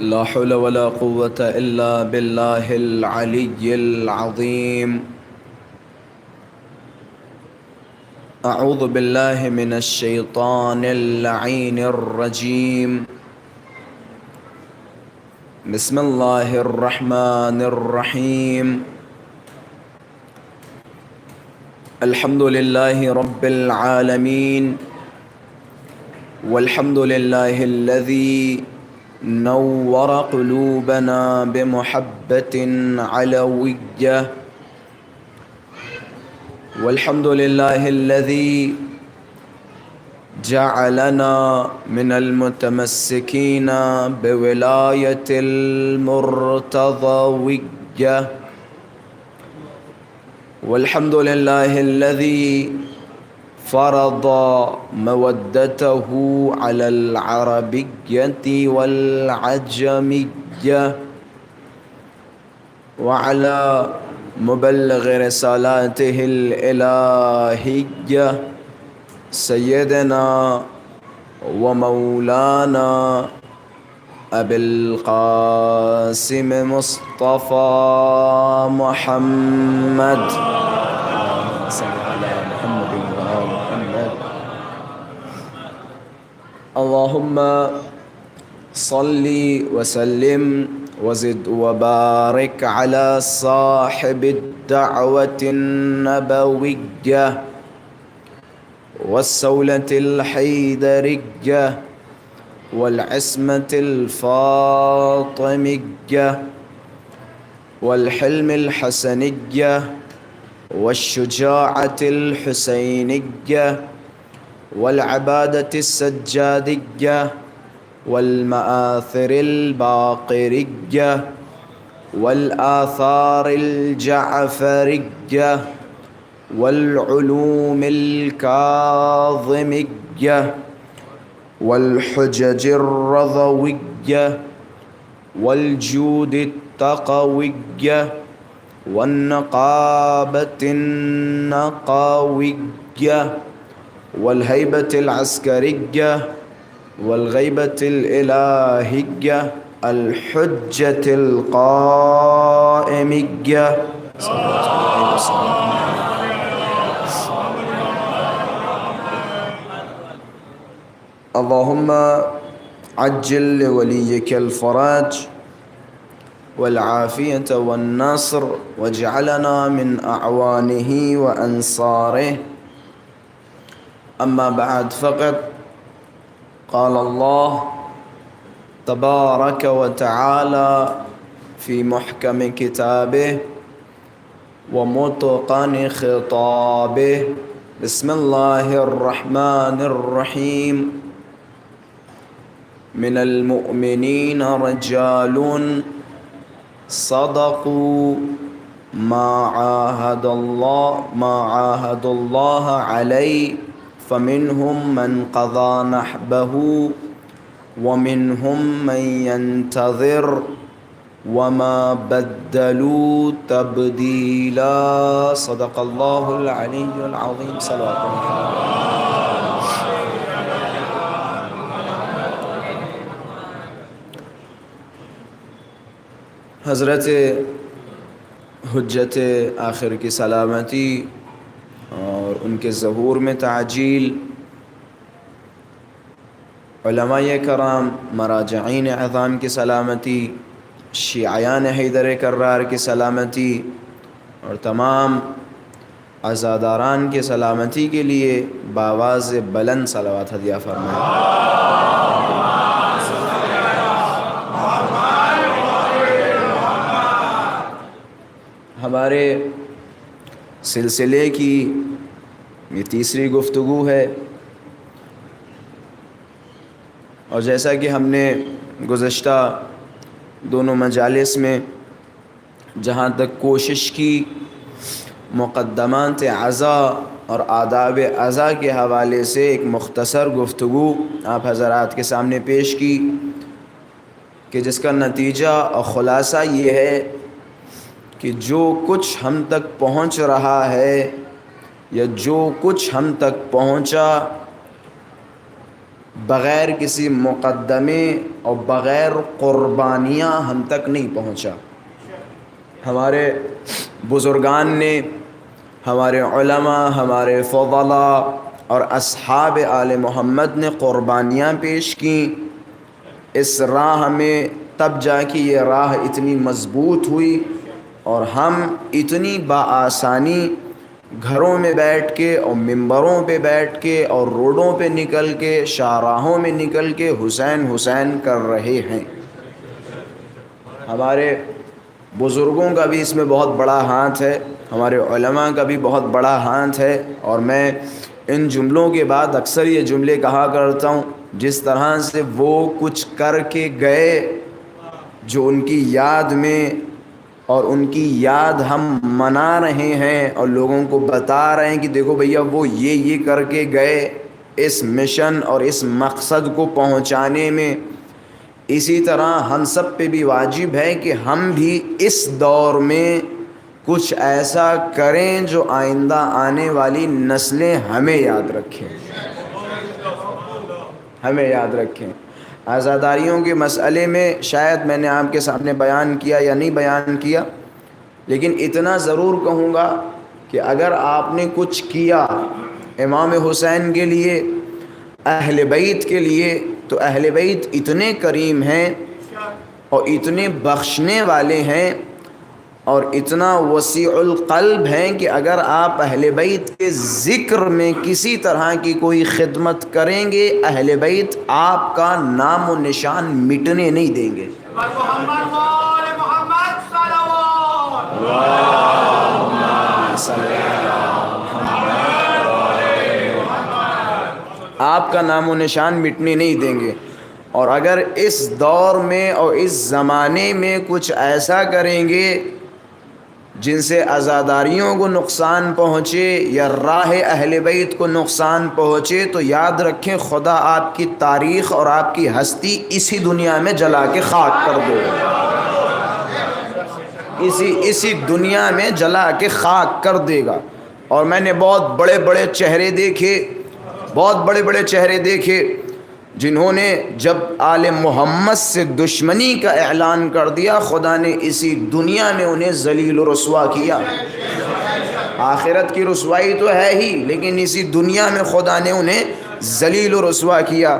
لا حول ولا قوة إلا بالله العلي العظيم. أعوذ بالله من الشيطان اللعين الرجيم. بسم الله الرحمن الرحيم. الحمد لله رب العالمين، والحمد لله الذي نور قلوبنا بمحبة علوية، والحمد لله الذي جعلنا من المتمسكين بولاية المرتضوية، والحمد لله الذي فرض مودته على العربية والعجمية وعلى مبلغ رسالاته الإلهية سيدنا ومولانا أبي القاسم مصطفى محمد. اللهم صل وسلم وزد وبارك على صاحب الدعوة النبوية والسولة الحيدرية والعصمة الفاطمية والحلم الحسنية والشجاعة الحسينية والعبادة السجادية والمآثر الباقرية والآثار الجعفرية والعلوم الكاظمية والحجج الرضوية والجود التقوية والنقابة النقوية والهيبة العسكرية والغيبة الإلهية الحجة القائمية. اللهم عجل لوليك الفرج والعافية والنصر واجعلنا من أعوانه وأنصاره. أما بعد، فقد قال الله تبارك وتعالى في محكم كتابه ومتقن خطابه. بسم الله الرحمن الرحيم. من المؤمنين رجال صدقوا ما عاهدوا الله عليه، فمنهم من قضى نحبه ومنهم من ينتظر وما بدلوا تبديلا. صدق الله العلي العظيم. صلوات الله. حضرت حجت آخر کی سلامتی اور ان کے ظہور میں تعجیل، علماء کرام، مراجعین اعظام کی سلامتی، شیعیان حیدر کرار کی سلامتی اور تمام عزاداران کی سلامتی کے لیے بآواز بلند صلوات ہدیہ فرمائیں۔ ہمارے سلسلے کی یہ تیسری گفتگو ہے، اور جیسا کہ ہم نے گزشتہ دونوں مجالس میں جہاں تک کوشش کی مقدمات عزا اور آداب عزا کے حوالے سے ایک مختصر گفتگو آپ حضرات کے سامنے پیش کی، کہ جس کا نتیجہ اور خلاصہ یہ ہے کہ جو کچھ ہم تک پہنچ رہا ہے یا جو کچھ ہم تک پہنچا بغیر کسی مقدمے اور بغیر قربانیاں ہم تک نہیں پہنچا۔ ہمارے بزرگان نے، ہمارے علماء، ہمارے فضلاء اور اصحاب آل محمد نے قربانیاں پیش کیں۔ اس راہ میں تب جا کے یہ راہ اتنی مضبوط ہوئی اور ہم اتنی بآسانی گھروں میں بیٹھ کے اور ممبروں پہ بیٹھ کے اور روڈوں پہ نکل کے، شاہراہوں میں نکل کے حسین حسین کر رہے ہیں۔ ہمارے بزرگوں کا بھی اس میں بہت بڑا ہاتھ ہے، ہمارے علماء کا بھی بہت بڑا ہاتھ ہے۔ اور میں ان جملوں کے بعد اکثر یہ جملے کہا کرتا ہوں، جس طرح سے وہ کچھ کر کے گئے جو ان کی یاد میں، اور ان کی یاد ہم منا رہے ہیں اور لوگوں کو بتا رہے ہیں کہ دیکھو بھیا وہ یہ کر کے گئے اس مشن اور اس مقصد کو پہنچانے میں، اسی طرح ہم سب پہ بھی واجب ہے کہ ہم بھی اس دور میں کچھ ایسا کریں جو آئندہ آنے والی نسلیں ہمیں یاد رکھیں، ہمیں یاد رکھیں۔ عزاداریوں کے مسئلے میں شاید میں نے آپ کے سامنے بیان کیا یا نہیں بیان کیا، لیکن اتنا ضرور کہوں گا کہ اگر آپ نے کچھ کیا امام حسین کے لیے، اہل بیت کے لیے، تو اہل بیت اتنے کریم ہیں اور اتنے بخشنے والے ہیں اور اتنا وسیع القلب ہیں کہ اگر آپ اہل بیت کے ذکر میں کسی طرح کی کوئی خدمت کریں گے، اہل بیت آپ کا نام و نشان مٹنے نہیں دیں گے۔ آپ کا نام و نشان مٹنے نہیں دیں گے۔ اور اگر اس دور میں اور اس زمانے میں کچھ ایسا کریں گے جن سے عزاداریوں کو نقصان پہنچے یا راہ اہل بیت کو نقصان پہنچے، تو یاد رکھیں خدا آپ کی تاریخ اور آپ کی ہستی اسی دنیا میں جلا کے خاک کر دے گا، اسی دنیا میں جلا کے خاک کر دے گا۔ اور میں نے بہت بڑے بڑے چہرے دیکھے، بہت بڑے بڑے چہرے دیکھے جنہوں نے جب آل محمد سے دشمنی کا اعلان کر دیا، خدا نے اسی دنیا میں انہیں ذلیل و رسوا کیا۔ آخرت کی رسوائی تو ہے ہی، لیکن اسی دنیا میں خدا نے انہیں ذلیل و رسوا کیا۔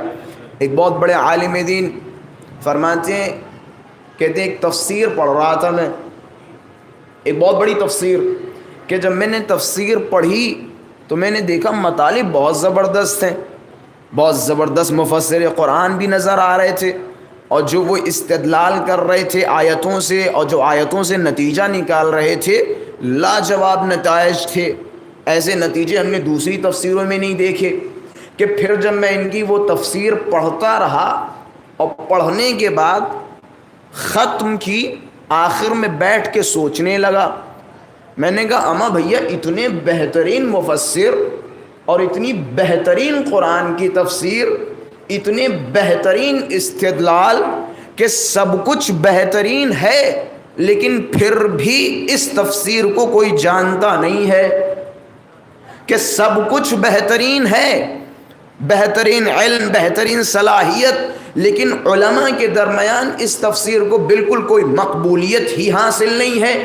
ایک بہت بڑے عالم دین فرماتے ہیں، کہتے ہیں ایک تفسیر پڑھ رہا تھا میں، ایک بہت بڑی تفسیر، کہ جب میں نے تفسیر پڑھی تو میں نے دیکھا مطالب بہت زبردست ہیں، بہت زبردست مفسر قرآن بھی نظر آ رہے تھے، اور جو وہ استدلال کر رہے تھے آیتوں سے، اور جو آیتوں سے نتیجہ نکال رہے تھے، لاجواب نتائج تھے۔ ایسے نتیجے ہم نے دوسری تفسیروں میں نہیں دیکھے۔ کہ پھر جب میں ان کی وہ تفسیر پڑھتا رہا اور پڑھنے کے بعد ختم کی، آخر میں بیٹھ کے سوچنے لگا، میں نے کہا اما بھیا اتنے بہترین مفسر اور اتنی بہترین قرآن کی تفسیر، اتنے بہترین استدلال، کہ سب کچھ بہترین ہے لیکن پھر بھی اس تفسیر کو کوئی جانتا نہیں ہے، کہ سب کچھ بہترین ہے، بہترین علم، بہترین صلاحیت، لیکن علماء کے درمیان اس تفسیر کو بالکل کوئی مقبولیت ہی حاصل نہیں ہے،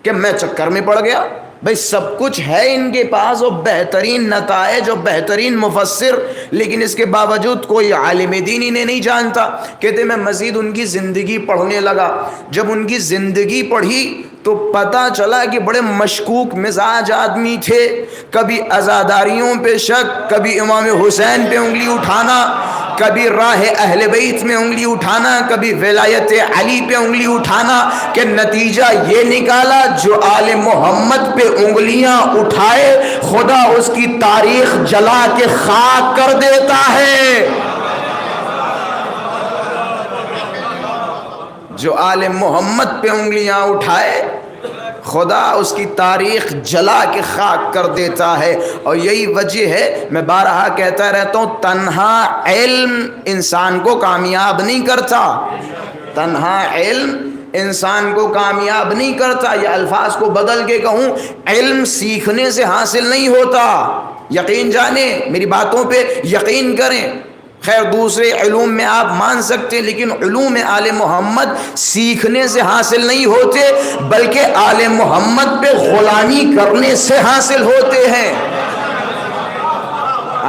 کہ میں چکر میں پڑ گیا۔ بھئی سب کچھ ہے ان کے پاس اور بہترین نتائج اور بہترین مفسر، لیکن اس کے باوجود کوئی عالم دین انہیں نہیں جانتا۔ کہتے میں مزید ان کی زندگی پڑھنے لگا، جب ان کی زندگی پڑھی تو پتہ چلا کہ بڑے مشکوک مزاج آدمی تھے، کبھی عزاداریوں پہ شک، کبھی امام حسین پہ انگلی اٹھانا، کبھی راہ اہل بیت میں انگلی اٹھانا، کبھی ولایت علی پہ انگلی اٹھانا، کہ نتیجہ یہ نکالا جو آل محمد پہ انگلیاں اٹھائے خدا اس کی تاریخ جلا کے خاک کر دیتا ہے۔ جو آل محمد پہ انگلیاں اٹھائے خدا اس کی تاریخ جلا کے خاک کر دیتا ہے۔ اور یہی وجہ ہے، میں بارہا کہتا رہتا ہوں، تنہا علم انسان کو کامیاب نہیں کرتا، تنہا علم انسان کو کامیاب نہیں کرتا۔ یہ الفاظ کو بدل کے کہوں، علم سیکھنے سے حاصل نہیں ہوتا، یقین جانیں، میری باتوں پہ یقین کریں۔ خیر دوسرے علوم میں آپ مان سکتے ہیں، لیکن علوم آل محمد سیکھنے سے حاصل نہیں ہوتے، بلکہ آل محمد پہ غلامی کرنے سے حاصل ہوتے ہیں۔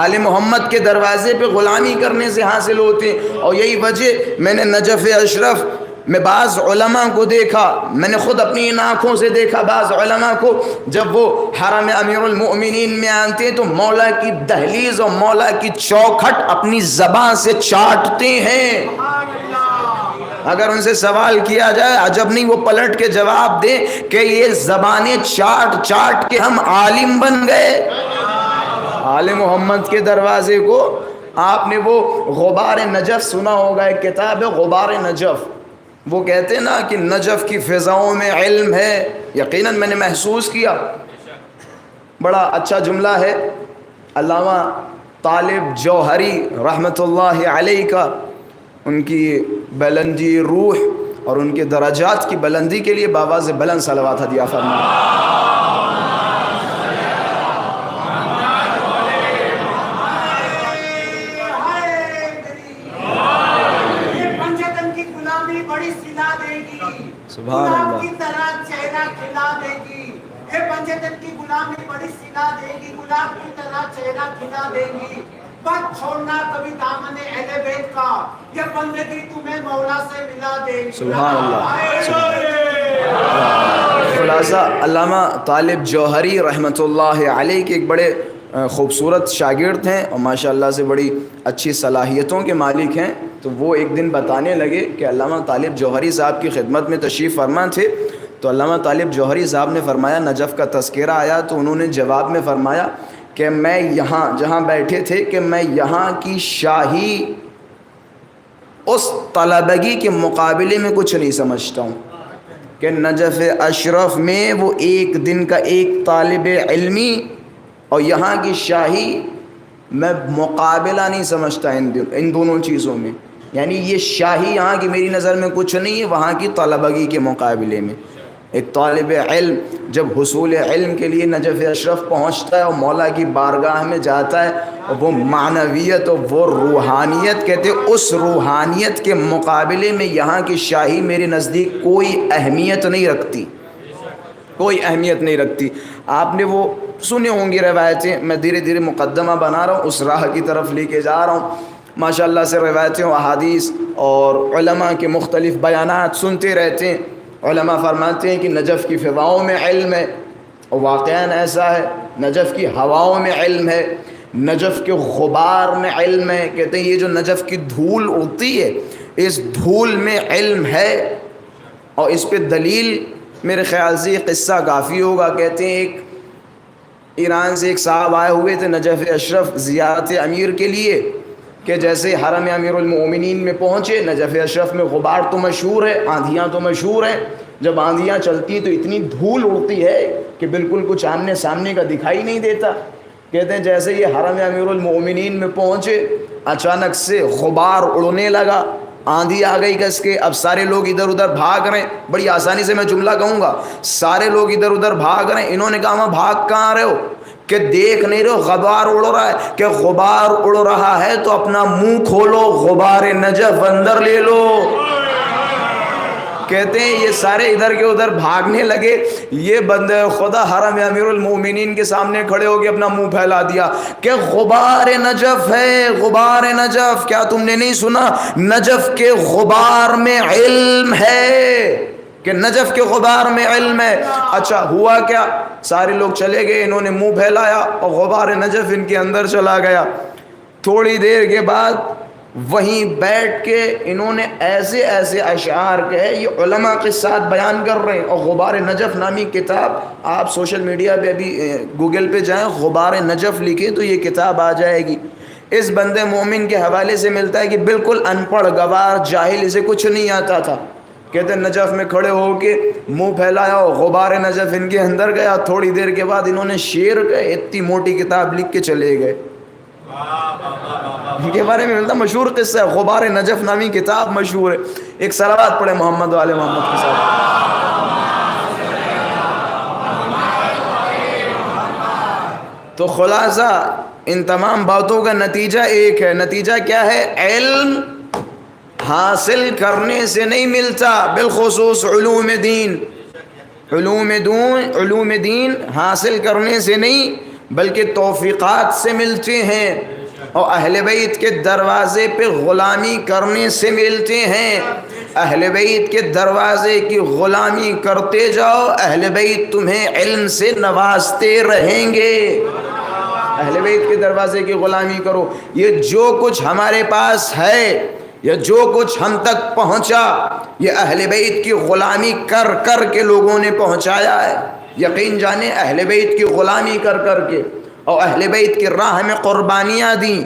آل محمد کے دروازے پہ غلامی کرنے سے حاصل ہوتے ہیں۔ اور یہی وجہ میں نے نجف اشرف میں بعض علماء کو دیکھا، میں نے خود اپنی ان آنکھوں سے دیکھا بعض علماء کو، جب وہ حرم امیر المؤمنین میں آتے تو مولا کی دہلیز اور مولا کی چوکھٹ اپنی زبان سے چاٹتے ہیں۔ اگر ان سے سوال کیا جائے عجب نہیں وہ پلٹ کے جواب دیں کہ یہ زبانیں چاٹ چاٹ کے ہم عالم بن گئے۔ آل محمد کے دروازے کو آپ نے وہ غبار نجف سنا ہوگا، ایک کتاب ہے غبار نجف، وہ کہتے ہیں نا کہ نجف کی فضاؤں میں علم ہے۔ یقیناً میں نے محسوس کیا، بڑا اچھا جملہ ہے علامہ طالب جوہری رحمۃ اللہ علیہ کا، ان کی بلندی روح اور ان کے درجات کی بلندی کے لیے بآواز بلند صلوات ہدیہ فرمائیں۔ سبحان اللہ کی طرح چہرہ کھلا دے گی، یہ پنجتن کی غلامی بڑی سلا دے گی، گلاب کی طرح چہرہ کھلا دے گی، مت چھوڑنا کبھی دامن اہل بیت کا، یہ بندگی تمہیں مولا سے ملا دے گی۔ سبحان اللہ۔ خلاصہ علامہ طالب جوہری رحمۃ اللہ علیہ کے ایک بڑے خوبصورت شاگرد ہیں اور ماشاءاللہ سے بڑی اچھی صلاحیتوں کے مالک ہیں، تو وہ ایک دن بتانے لگے کہ علامہ طالب جوہری صاحب کی خدمت میں تشریف فرما تھے، تو علامہ طالب جوہری صاحب نے فرمایا، نجف کا تذکرہ آیا تو انہوں نے جواب میں فرمایا کہ میں یہاں جہاں بیٹھے تھے کہ میں یہاں کی شاہی اس طلبگی کے مقابلے میں کچھ نہیں سمجھتا ہوں، کہ نجف اشرف میں وہ ایک دن کا ایک طالب علمی اور یہاں کی شاہی میں مقابلہ نہیں سمجھتا ان دونوں چیزوں میں، یعنی یہ شاہی یہاں کی میری نظر میں کچھ نہیں ہے وہاں کی طلبگی کے مقابلے میں۔ ایک طالب علم جب حصول علم کے لیے نجف اشرف پہنچتا ہے اور مولا کی بارگاہ میں جاتا ہے، اور وہ معنویت اور وہ روحانیت کہتے ہیں، اس روحانیت کے مقابلے میں یہاں کی شاہی میرے نزدیک کوئی اہمیت نہیں رکھتی، کوئی اہمیت نہیں رکھتی۔ آپ نے وہ سنے ہوں گی روایتیں، میں دھیرے دھیرے مقدمہ بنا رہا ہوں، اس راہ کی طرف لے کے جا رہا ہوں، ماشاءاللہ سے روایتیں و احادیث اور علماء کے مختلف بیانات سنتے رہتے ہیں۔ علماء فرماتے ہیں کہ نجف کی فضاؤں میں علم ہے، اور واقعاً ایسا ہے، نجف کی ہواؤں میں علم ہے، نجف کے غبار میں علم ہے، کہتے ہیں یہ جو نجف کی دھول اڑتی ہے اس دھول میں علم ہے، اور اس پہ دلیل میرے خیال سے یہ قصہ کافی ہوگا۔ کہتے ہیں ایک ایران سے ایک صاحب آئے ہوئے تھے نجف اشرف زیارت امیر کے لیے، کہ جیسے حرم امیر المؤمنین میں پہنچے، نجف اشرف میں غبار تو مشہور ہے، آندھیاں تو مشہور ہیں، جب آندھیاں چلتی تو اتنی دھول اڑتی ہے کہ بالکل کچھ آمنے سامنے کا دکھائی نہیں دیتا۔ کہتے ہیں جیسے یہ حرم امیر المؤمنین میں پہنچے اچانک سے غبار اڑنے لگا، آندھی آ گئی کس کے، اب سارے لوگ ادھر ادھر بھاگ رہے ہیں، بڑی آسانی سے میں جملہ کہوں گا، سارے لوگ ادھر ادھر بھاگ رہے ہیں۔ انہوں نے کہا بھاگ کہاں رہے ہو؟ کہ دیکھ نہیں رہے غبار اڑ رہا ہے؟ کہ غبار اڑ رہا ہے تو اپنا منہ کھولو، غبار نجف اندر لے لو۔ کہتے ہیں یہ سارے ادھر کے ادھر بھاگنے لگے، یہ بندے خدا حرم امیر المؤمنین کے سامنے کھڑے ہو کے اپنا منہ پھیلا دیا کہ غبار نجف ہے، غبار نجف، کیا تم نے نہیں سنا؟ نجف کے غبار میں علم ہے، کہ نجف کے غبار میں علم ہے۔ اچھا ہوا کیا؟ سارے لوگ چلے گئے، انہوں نے منہ پھیلایا اور غبار نجف ان کے اندر چلا گیا۔ تھوڑی دیر کے بعد وہیں بیٹھ کے انہوں نے ایسے ایسے اشعار کہے، یہ علماء کے ساتھ بیان کر رہے ہیں، اور غبار نجف نامی کتاب آپ سوشل میڈیا پہ ابھی گوگل پہ جائیں، غبار نجف لکھیں تو یہ کتاب آ جائے گی۔ اس بندے مومن کے حوالے سے ملتا ہے کہ بالکل ان پڑھ گوار جاہل، اسے کچھ نہیں آتا تھا، کہتے ہیں نجف میں کھڑے ہو کے منہ پھیلایا اور غبار نجف ان کے اندر گیا۔ تھوڑی دیر کے بعد انہوں نے شعر گئے، اتنی موٹی کتاب لکھ کے چلے گئے۔ ان کے بارے میں ملتا مشہور قصہ ہے، غبار نجف نامی کتاب مشہور ہے۔ ایک صلوات پڑھے محمد والے محمد کے ساتھ۔ تو خلاصہ ان تمام باتوں کا نتیجہ ایک ہے. نتیجہ کیا ہے؟ علم حاصل کرنے سے نہیں ملتا، بالخصوص علوم دین. علوم دین حاصل کرنے سے نہیں بلکہ توفیقات سے ملتے ہیں، اور اہل بیت کے دروازے پہ غلامی کرنے سے ملتے ہیں. اہل بیت کے دروازے کی غلامی کرتے جاؤ، اہل بیت تمہیں علم سے نوازتے رہیں گے. اہل بیت کے دروازے کی غلامی کرو. یہ جو کچھ ہمارے پاس ہے، یہ جو کچھ ہم تک پہنچا، یہ اہل بیت کی غلامی کر کر کے لوگوں نے پہنچایا ہے. یقین جانیں اہل بیت کی غلامی کر کر کے، اور اہل بیت کی راہ میں قربانیاں دیں،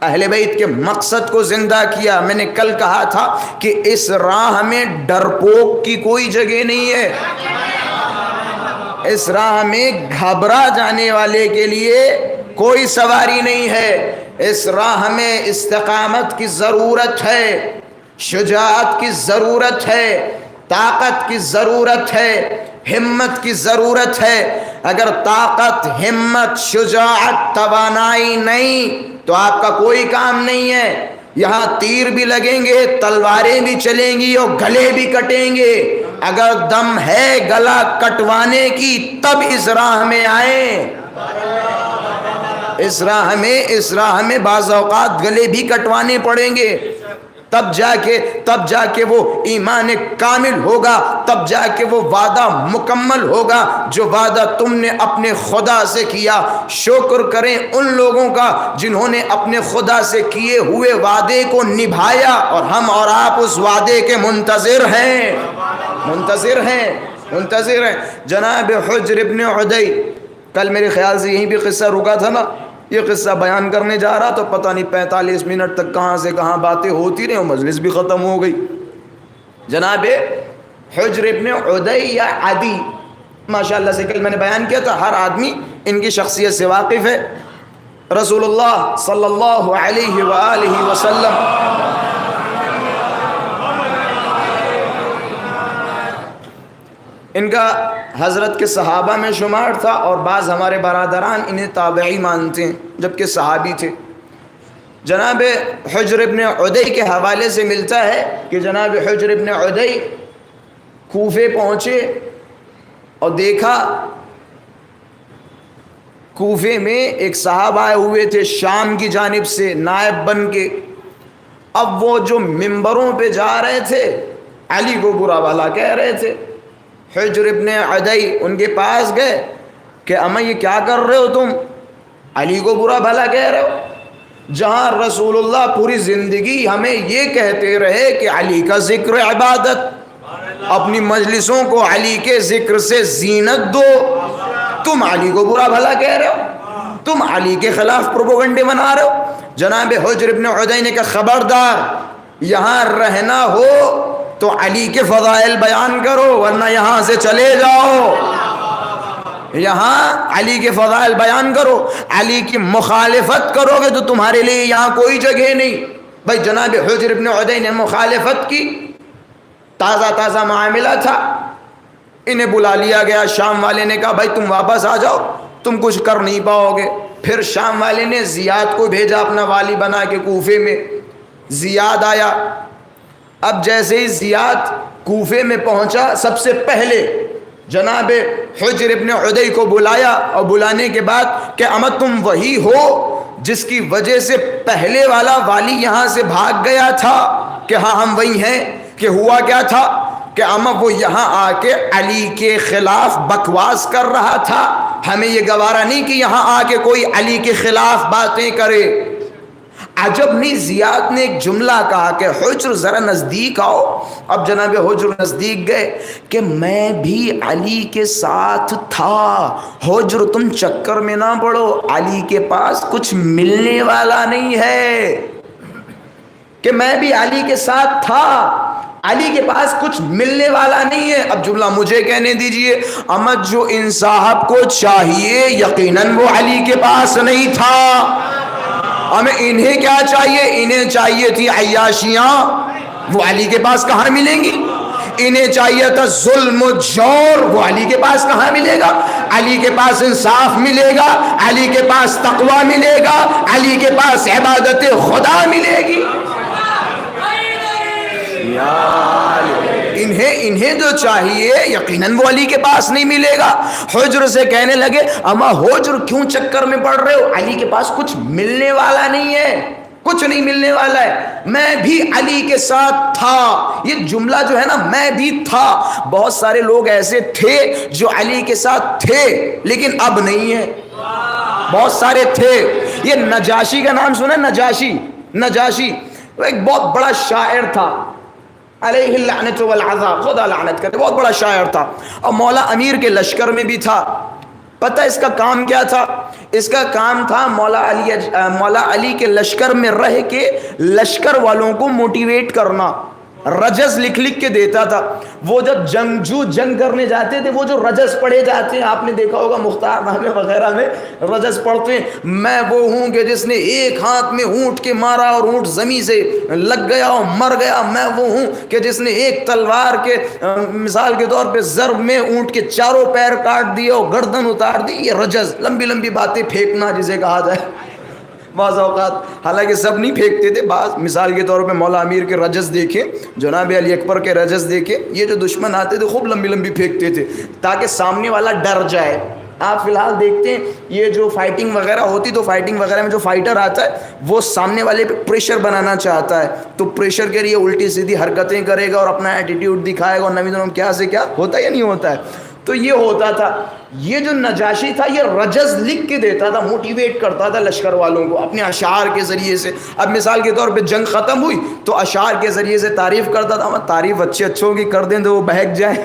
اہل بیت کے مقصد کو زندہ کیا. میں نے کل کہا تھا کہ اس راہ میں ڈرپوک کی کوئی جگہ نہیں ہے. اس راہ میں گھبرا جانے والے کے لیے کوئی سواری نہیں ہے. اس راہ میں استقامت کی ضرورت ہے، شجاعت کی ضرورت ہے، طاقت کی ضرورت ہے، ہمت کی ضرورت ہے. اگر طاقت، ہمت، شجاعت، توانائی نہیں تو آپ کا کوئی کام نہیں ہے. یہاں تیر بھی لگیں گے، تلواریں بھی چلیں گی اور گلے بھی کٹیں گے. اگر دم ہے گلا کٹوانے کی تب اس راہ میں آئیں. اس راہ میں بعض اوقات گلے بھی کٹوانے پڑیں گے، تب جا کے وہ ایمان کامل ہوگا، تب جا کے وہ وعدہ مکمل ہوگا جو وعدہ تم نے اپنے خدا سے کیا. شکر کریں ان لوگوں کا جنہوں نے اپنے خدا سے کیے ہوئے وعدے کو نبھایا، اور ہم اور آپ اس وعدے کے منتظر ہیں. جناب حجر ابن عدی، کل میرے خیال سے یہیں بھی قصہ رکا تھا نا. یہ قصہ بیان کرنے جا رہا تو پتہ نہیں 45 منٹ تک کہاں سے کہاں باتیں ہوتی رہیں اور مجلس بھی ختم ہو گئی. جناب حجر ابن عدی یا عدی، ماشاءاللہ سے کل میں نے بیان کیا تھا، ہر آدمی ان کی شخصیت سے واقف ہے. رسول اللہ صلی اللہ علیہ وآلہ وسلم ان کا حضرت کے صحابہ میں شمار تھا، اور بعض ہمارے برادران انہیں تابعی مانتے ہیں جبکہ صحابی تھے. جناب حجر ابن عدی کے حوالے سے ملتا ہے کہ جناب حجر ابن عدی کوفے پہنچے اور دیکھا کوفے میں ایک صاحب آئے ہوئے تھے شام کی جانب سے نائب بن کے. اب وہ جو ممبروں پہ جا رہے تھے علی کو برا بھلا کہہ رہے تھے. حجر ابن عدی ان کے پاس گئے کہ اما یہ کیا کر رہے ہو تم؟ علی کو برا بھلا کہہ رہے ہو، جہاں رسول اللہ پوری زندگی ہمیں یہ کہتے رہے کہ علی کا ذکر عبادت، اپنی مجلسوں کو علی کے ذکر سے زینت دو. تم علی کو برا بھلا کہہ رہے ہو، تم علی کے خلاف پروپیگنڈے بنا رہے ہو. جناب حجر ابن عدی نے کہا خبردار، یہاں رہنا ہو تو علی کے فضائل بیان کرو ورنہ یہاں سے چلے جاؤ. یہاں علی کے فضائل بیان کرو، علی کی مخالفت کرو گے تو تمہارے لیے یہاں کوئی جگہ نہیں. بھائی جناب حجر ابن عدی نے مخالفت کی، تازہ معاملہ تھا. انہیں بلا لیا گیا. شام والے نے کہا بھائی تم واپس آ جاؤ، تم کچھ کر نہیں پاؤ گے. پھر شام والے نے زیاد کو بھیجا اپنا والی بنا کے کوفے میں. زیاد آیا. اب جیسے ہی زیاد کوفے میں پہنچا، سب سے پہلے جناب حجر ابن عدی کو بلایا، اور بلانے کے بعد کہ اما تم وہی ہو جس کی وجہ سے پہلے والا والی یہاں سے بھاگ گیا تھا؟ کہ ہاں ہم وہی ہیں. کہ ہوا کیا تھا کہ اما وہ یہاں آ کے علی کے خلاف بکواس کر رہا تھا، ہمیں یہ گوارا نہیں کہ یہاں آ کے کوئی علی کے خلاف باتیں کرے. عجب نہیں، زیاد نے ایک جملہ کہا کہ حجر ذرا نزدیک آؤ. اب جناب حجر نزدیک گئے کہ میں بھی علی کے ساتھ تھا. حجر تم چکر میں نہ پڑو، علی کے پاس کچھ ملنے والا نہیں ہے. کہ میں بھی علی کے ساتھ تھا، علی کے پاس کچھ ملنے والا نہیں ہے. اب جملہ مجھے کہنے دیجئے، اما جو ان صاحب کو چاہیے یقیناً وہ علی کے پاس نہیں تھا. ہمیں انہیں کیا چاہیے؟ انہیں چاہیے تھی عیاشیاں، وہ علی کے پاس کہاں ملیں گی؟ انہیں چاہیے تھا ظلم و جور، وہ علی کے پاس کہاں ملے گا؟ علی کے پاس انصاف ملے گا، علی کے پاس تقوی ملے گا، علی کے پاس عبادت خدا ملے گی۔ انہیں جو چاہیے یقیناً وہ علی کے پاس نہیں ملے گا۔ حجر سے کہنے لگے اما حجر کیوں چکر میں پڑ رہے ہو؟ علی کے پاس کچھ ملنے والا نہیں ہے، کچھ نہیں ملنے والا ہے، میں بھی علی کے ساتھ تھا۔ یہ جملہ جو ہے نا، میں بھی تھا، بہت سارے لوگ ایسے تھے جو علی کے ساتھ تھے لیکن اب نہیں ہے، بہت سارے تھے۔ یہ نجاشی کا نام سنا؟ نجاشی وہ ایک بہت بڑا شاعر تھا، علیہ اللعنت والعذاب، خدا لعنت کرے، بہت بڑا شاعر تھا اور مولا امیر کے لشکر میں بھی تھا۔ پتہ اس کا کام کیا تھا؟ اس کا کام تھا مولا علی کے لشکر میں رہ کے لشکر والوں کو موٹیویٹ کرنا، رجز لکھ کے دیتا تھا۔ وہ جب جنگجو جنگ کرنے جاتے تھے، وہ جو رجز پڑھے جاتے ہیں، آپ نے دیکھا ہوگا مختار نامے وغیرہ میں رجز پڑھتے ہیں، میں وہ ہوں کہ جس نے ایک ہاتھ میں اونٹ کے مارا اور اونٹ زمین سے لگ گیا اور مر گیا، میں وہ ہوں کہ جس نے ایک تلوار کے مثال کے طور پہ ضرب میں اونٹ کے چاروں پیر کاٹ دیے اور گردن اتار دی۔ یہ رجز، لمبی لمبی باتیں پھینکنا جسے کہا جائے۔ بعض اوقات حالانکہ سب نہیں پھینکتے تھے، بعض مثال کے طور پہ مولا امیر کے رجز دیکھیں، جناب علی اکبر کے رجز دیکھیں، یہ جو دشمن آتے تھے خوب لمبی لمبی پھینکتے تھے تاکہ سامنے والا ڈر جائے۔ آپ فی الحال دیکھتے ہیں یہ جو فائٹنگ وغیرہ ہوتی، تو فائٹنگ وغیرہ میں جو فائٹر آتا ہے وہ سامنے والے پہ پریشر بنانا چاہتا ہے، تو پریشر کے لیے الٹی سیدھی حرکتیں کرے گا اور اپنا ایٹیٹیوڈ دکھائے گا اور نبی دنوں کیا سے کیا ہوتا ہے یا نہیں ہوتا ہے۔ تو یہ ہوتا تھا۔ یہ جو نجاشی تھا یہ رجز لکھ کے دیتا تھا، موٹیویٹ کرتا تھا لشکر والوں کو اپنے اشعار کے ذریعے سے۔ اب مثال کے طور پہ جنگ ختم ہوئی تو اشعار کے ذریعے سے تعریف کرتا تھا، تعریف اچھوں کی کر دیں تو وہ بہک جائیں،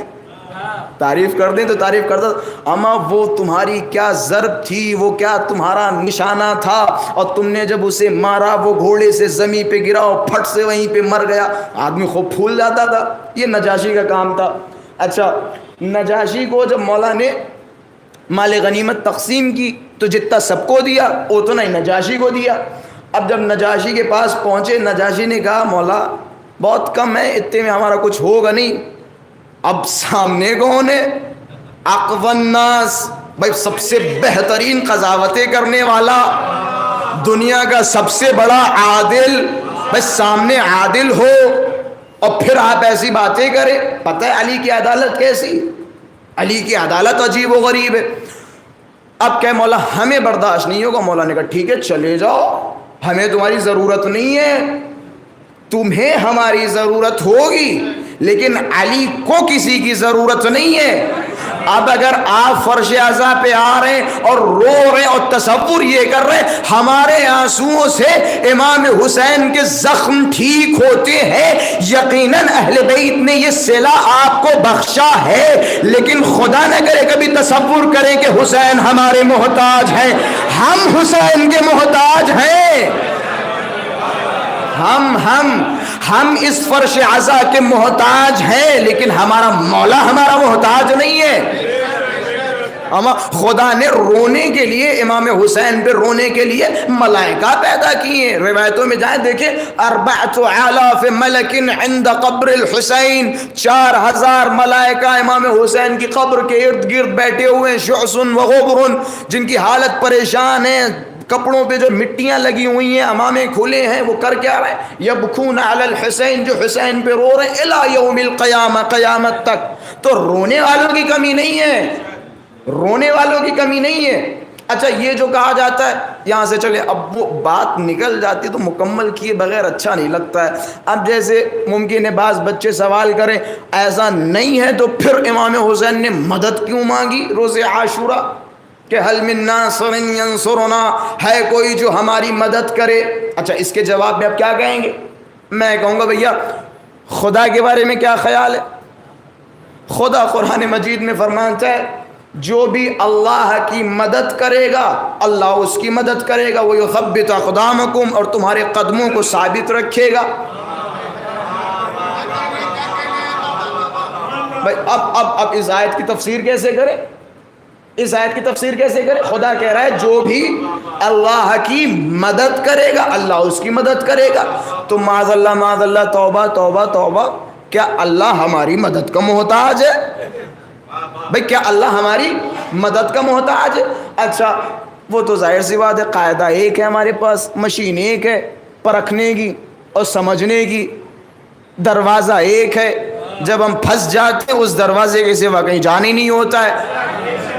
تعریف کر دیں تو تعریف کرتا تھا، اما وہ تمہاری کیا ضرب تھی، وہ کیا تمہارا نشانہ تھا، اور تم نے جب اسے مارا وہ گھوڑے سے زمین پہ گرا اور پھٹ سے وہیں پہ مر گیا۔ آدمی خوب پھول جاتا تھا۔ یہ نجاشی کا کام تھا۔ اچھا، نجاشی کو جب مولا نے مال غنیمت تقسیم کی تو جتنا سب کو دیا اتنا ہی نجاشی کو دیا۔ اب جب نجاشی کے پاس پہنچے، نجاشی نے کہا مولا بہت کم ہے، اتنے میں ہمارا کچھ ہوگا نہیں۔ اب سامنے کون ہے؟ اقوی الناس، بھائی سب سے بہترین قضاوتیں کرنے والا، دنیا کا سب سے بڑا عادل، بھائی سامنے عادل ہو اور پھر آپ ایسی باتیں کریں۔ پتہ ہے علی کی عدالت کیسی؟ علی کی عدالت عجیب و غریب ہے۔ اب کہ مولا ہمیں برداشت نہیں ہوگا۔ مولا نے کہا ٹھیک ہے چلے جاؤ، ہمیں تمہاری ضرورت نہیں ہے، تمہیں ہماری ضرورت ہوگی لیکن علی کو کسی کی ضرورت نہیں ہے۔ اب اگر آپ فرش عزا پہ آ رہے ہیں اور رو رہے ہیں اور تصور یہ کر رہے ہیں ہمارے آنسوؤں سے امام حسین کے زخم ٹھیک ہوتے ہیں، یقیناً اہل بیت نے یہ صلہ آپ کو بخشا ہے، لیکن خدا نہ کرے کبھی تصور کریں کہ حسین ہمارے محتاج ہیں۔ ہم حسین کے محتاج ہیں، ہم اس فرش عزا کے محتاج ہیں، لیکن ہمارا مولا ہمارا محتاج نہیں ہے۔ اما خدا نے رونے کے لیے امام حسین پہ رونے کے لیے ملائکہ پیدا کیے۔ روایتوں میں جائیں دیکھیں 4,000 ملک عند قبر الحسین، 4,000 ملائکہ امام حسین کی قبر کے ارد گرد بیٹھے ہوئے ہیں، شعث و غبر، جن کی حالت پریشان ہے، کپڑوں پہ جو مٹیاں لگی ہوئی ہیں، امامے کھلے ہیں، وہ کر کیا رہے ہیں؟ یبکون علی الحسین، جو حسین پہ رو رہے ہیں الی یوم القیامہ، قیامت تک۔ تو رونے والوں کی کمی نہیں ہے، رونے والوں کی کمی نہیں ہے۔ اچھا یہ جو کہا جاتا ہے، یہاں سے چلے، اب وہ بات نکل جاتی تو مکمل کیے بغیر اچھا نہیں لگتا ہے۔ اب جیسے ممکن ہے بعض بچے سوال کریں ایسا نہیں ہے تو پھر امام حسین نے مدد کیوں مانگی روز عاشورہ کہ حل من ناصر ینصرنا، ہے کوئی جو ہماری مدد کرے؟ اچھا اس کے جواب میں اب کیا کہیں گے؟ میں کہوں گا بھیا خدا کے بارے میں کیا خیال ہے؟ خدا قرآن مجید میں فرماتا ہے جو بھی اللہ کی مدد کرے گا اللہ اس کی مدد کرے گا، وَيُثَبِّتُ أَقْدَامَكُمْ، اور تمہارے قدموں کو ثابت رکھے گا۔ بھائی اب اس آیت کی تفسیر کیسے کریں؟ اس آیت کی تفسیر کیسے کریں؟ خدا کہہ رہا ہے جو بھی اللہ کی مدد کرے گا اللہ اس کی مدد کرے گا۔ تو معاذ اللہ توبہ توبہ توبہ، کیا اللہ ہماری مدد کا محتاج ہے؟ بھئی کیا اللہ ہماری مدد کا محتاج ہے؟ اچھا وہ تو ظاہر سی بات ہے، قاعدہ ایک ہے ہمارے پاس، مشین ایک ہے پرکھنے کی اور سمجھنے کی، دروازہ ایک ہے، جب ہم پھنس جاتے ہیں اس دروازے کے سوا کہیں جان ہی نہیں ہوتا ہے۔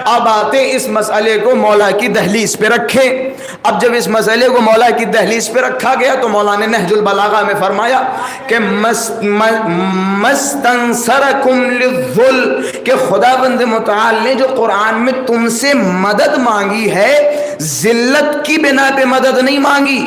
اب آتے اس مسئلے کو مولا کی دہلیز پہ رکھیں۔ اب جب اس مسئلے کو مولا کی دہلیز پہ رکھا گیا تو مولا نے نہج البلاغہ میں فرمایا کہ مستنصرکم للذل، کہ خداوند متعال نے جو قرآن میں تم سے مدد مانگی ہے، ذلت کی بنا پہ مدد نہیں مانگی،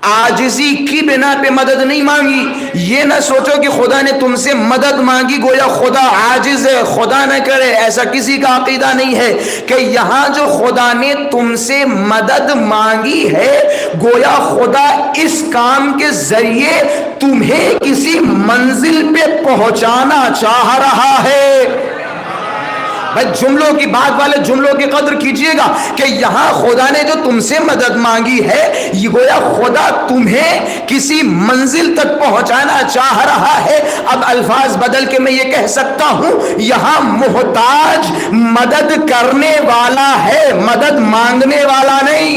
عاجزی کی بنا پہ مدد نہیں مانگی۔ یہ نہ سوچو کہ خدا نے تم سے مدد مانگی گویا خدا عاجز ہے، خدا نہ کرے، ایسا کسی کا عقیدہ نہیں ہے کہ یہاں جو خدا نے تم سے مدد مانگی ہے گویا خدا اس کام کے ذریعے تمہیں کسی منزل پہ پہنچانا چاہ رہا ہے۔ بھائی جملوں کی بات والے جملوں کی قدر کیجئے گا کہ یہاں خدا نے جو تم سے مدد مانگی ہے یہ گویا خدا تمہیں کسی منزل تک پہنچانا چاہ رہا ہے۔ اب الفاظ بدل کے میں یہ کہہ سکتا ہوں یہاں محتاج مدد کرنے والا ہے، مدد مانگنے والا نہیں،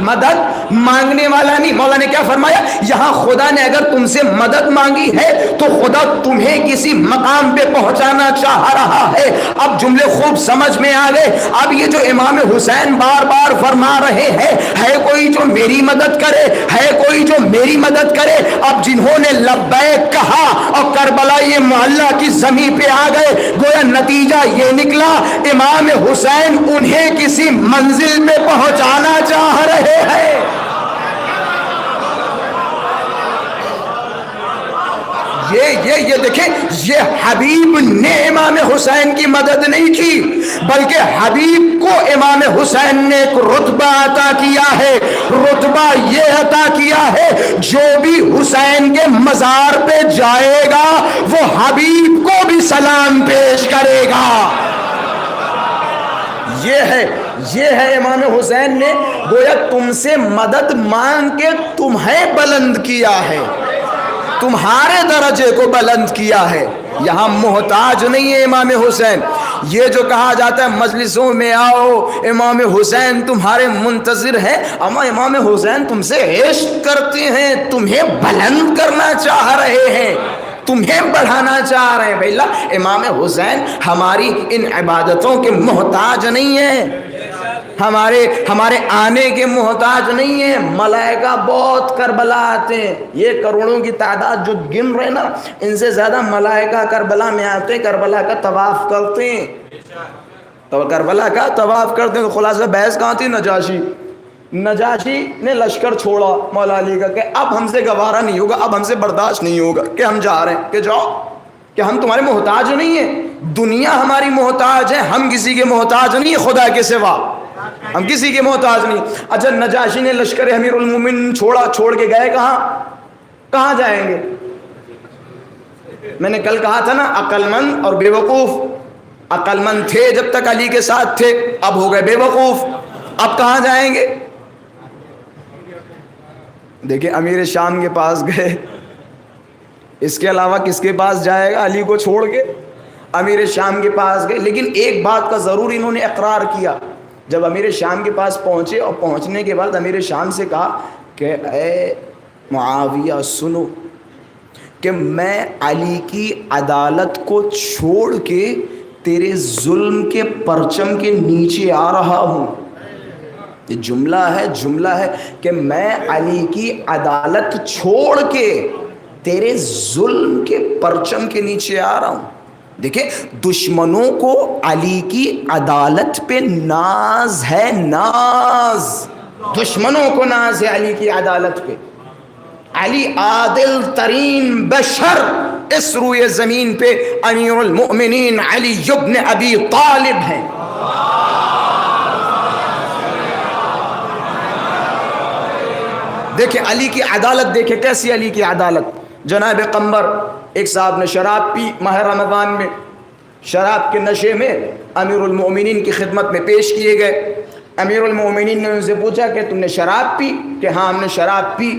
مدد مانگنے والا نہیں۔ مولا نے کیا فرمایا؟ یہاں خدا نے اگر تم سے مدد مانگی ہے تو خدا تمہیں کسی مقام پہ پہنچانا چاہ رہا ہے۔ اب جملے خوب سمجھ میں آ گئے۔ اب یہ جو امام حسین بار بار فرما رہے ہیں ہے کوئی جو میری مدد کرے، ہے کوئی جو میری مدد کرے۔ اب جنہوں نے لبیک کہا اور کربلا یہ محلہ کی زمین پہ آ گئے گویا نتیجہ یہ نکلا امام حسین انہیں کسی منزل پہ پہنچانا چاہ رہے ہیں۔ یہ دیکھیں، یہ حبیب نے امام حسین کی مدد نہیں کی بلکہ حبیب کو امام حسین نے ایک رتبہ عطا کیا ہے۔ رتبہ یہ عطا کیا ہے جو بھی حسین کے مزار پہ جائے گا وہ حبیب کو بھی سلام پیش کرے گا۔ یہ ہے امام حسین نے گویا تم سے مدد مانگ کے تمہیں بلند کیا ہے، تمہارے درجے کو بلند کیا ہے۔ یہاں محتاج نہیں ہے امام حسین۔ یہ جو کہا جاتا ہے مجلسوں میں آؤ امام حسین تمہارے منتظر ہیں، اما امام حسین تم سے عشق کرتے ہیں، تمہیں بلند کرنا چاہ رہے ہیں، تمہیں بڑھانا چاہ رہے ہیں۔ بھائی اللہ امام حسین ہماری ان عبادتوں کے محتاج نہیں ہیں، ہمارے آنے کے محتاج نہیں ہیں۔ ملائکہ بہت کربلا آتے ہیں، یہ کروڑوں کی تعداد جو گن رہے نا ان سے زیادہ ملائکہ کربلا میں آتے ہیں، کربلا کا طواف کرتے ہیں، تو کربلا کا طواف کرتے ہیں۔ تو خلاصہ بحث کہاں تھی؟ نجاشی نے لشکر چھوڑا مولا علی کا کہ اب ہم سے گوارا نہیں ہوگا، اب ہم سے برداشت نہیں ہوگا کہ ہم جا رہے ہیں، کہ جاؤ، کہ ہم تمہارے محتاج نہیں ہیں، دنیا ہماری محتاج ہے، ہم کسی کے محتاج نہیں ہیں خدا کے سوا، ہم کسی کے محتاج نہیں۔ اچھا نجاشی نے لشکر امیر المومنین چھوڑ کے گئے کہاں جائیں گے؟ میں نے کل کہا تھا نا عقل مند اور بے وقوف۔ عقل مند تھے جب تک علی کے ساتھ تھے، اب ہو گئے بے وقوف، اب کہاں جائیں گے؟ دیکھیں امیر شام کے پاس گئے، اس کے علاوہ کس کے پاس جائے گا علی کو چھوڑ کے؟ امیر شام کے پاس گئے، لیکن ایک بات کا ضرور انہوں نے اقرار کیا۔ جب امیر شام کے پاس پہنچے اور پہنچنے کے بعد امیر شام سے کہا کہ اے معاویہ سنو کہ میں علی کی عدالت کو چھوڑ کے تیرے ظلم کے پرچم کے نیچے آ رہا ہوں۔ یہ جملہ ہے کہ میں علی کی عدالت چھوڑ کے تیرے ظلم کے پرچم کے نیچے آ رہا ہوں۔ دیکھیں دشمنوں کو علی کی عدالت پہ ناز ہے، ناز، دشمنوں کو ناز ہے علی کی عدالت پہ۔ علی عادل ترین بشر اس روئے زمین پہ امیر المؤمنین علی ابن ابی طالب ہیں۔ دیکھیں علی کی عدالت، دیکھیں کیسی علی کی عدالت۔ جناب قمبر ایک صاحب نے شراب پی ماہ رمضان میں، شراب کے نشے میں امیر المؤمنین کی خدمت میں پیش کیے گئے۔ امیر المؤمنین نے ان سے پوچھا کہ تم نے شراب پی؟ کہ ہاں ہم نے شراب پی۔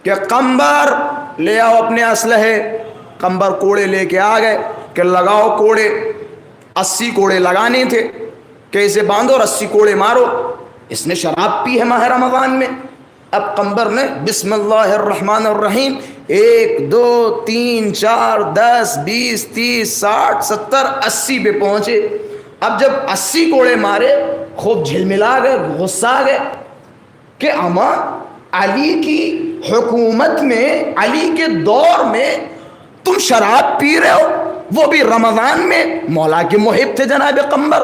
کہ قمبر لے آؤ اپنے اسلحے، قمبر کوڑے لے کے آ گئے کہ لگاؤ کوڑے، 80 کوڑے لگانے تھے کہ اسے باندھو اور 80 کوڑے مارو. اس نے شراب پی ہے ماہ رمضان میں. اب قمبر نے بسم اللہ الرحمن الرحیم 1 2 3 4 10 20 30 60 70 80 پہ پہنچے. اب جب 80 کوڑے مارے خوب جھلملا گئے، غصہ آ گئے کہ اما علی کی حکومت میں، علی کے دور میں تم شراب پی رہے ہو، وہ بھی رمضان میں. مولا کے محب تھے جناب قمبر،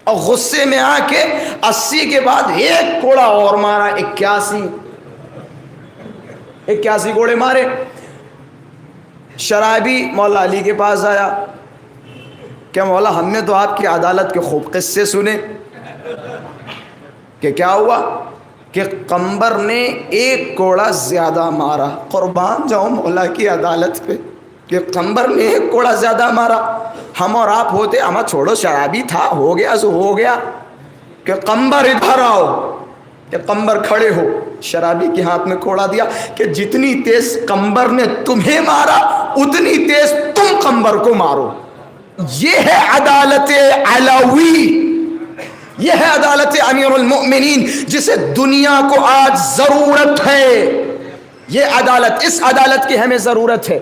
اور غصے میں آ کے 80 کے بعد 1 کوڑا اور مارا، 81 کوڑے مارے. شرابی مولا علی کے پاس آیا کہ مولا ہم نے تو آپ کی عدالت کے خوب قصے سنے کہ کیا ہوا کہ قمبر نے 1 کوڑا زیادہ مارا. قربان جاؤں مولا کی عدالت پہ کہ قمبر نے 1 کوڑا زیادہ مارا. ہم اور آپ ہوتے ہم چھوڑو شرابی تھا، ہو گیا سو ہو گیا، کہ قمبر ادھر آؤ، کہ قمبر کھڑے ہو. شرابی کے ہاتھ میں کوڑا دیا کہ جتنی تیز قمبر نے تمہیں مارا اتنی تیز تم قمبر کو مارو. یہ ہے عدالت علوی، یہ ہے عدالت امیر المؤمنین جسے دنیا کو آج ضرورت ہے. یہ عدالت، اس عدالت کی ہمیں ضرورت ہے.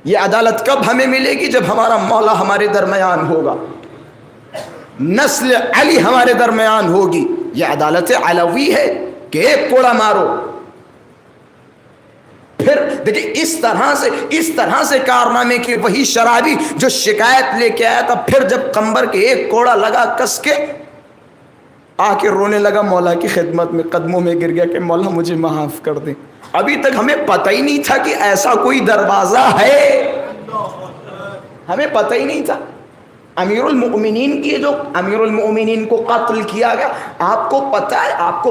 یہ عدالت کب ہمیں ملے گی؟ جب ہمارا مولا ہمارے درمیان ہوگا، نسل علی ہمارے درمیان ہوگی. یہ عدالت علوی ہے کہ 1 کوڑا مارو. پھر دیکھیں اس طرح سے کارنامے کی وہی شرابی جو شکایت لے کے آیا تھا، پھر جب قمبر کے 1 کوڑا لگا کس کے، آ کے رونے لگا مولا کی خدمت میں، قدموں میں گر گیا کہ مولا مجھے معاف کر دیں. ابھی تک ہمیں پتہ ہی نہیں تھا کہ ایسا کوئی دروازہ ہے، ہمیں پتہ ہی نہیں تھا. امیر المؤمنین کی جو امیر المؤمنین کو قتل کیا گیا، آپ کو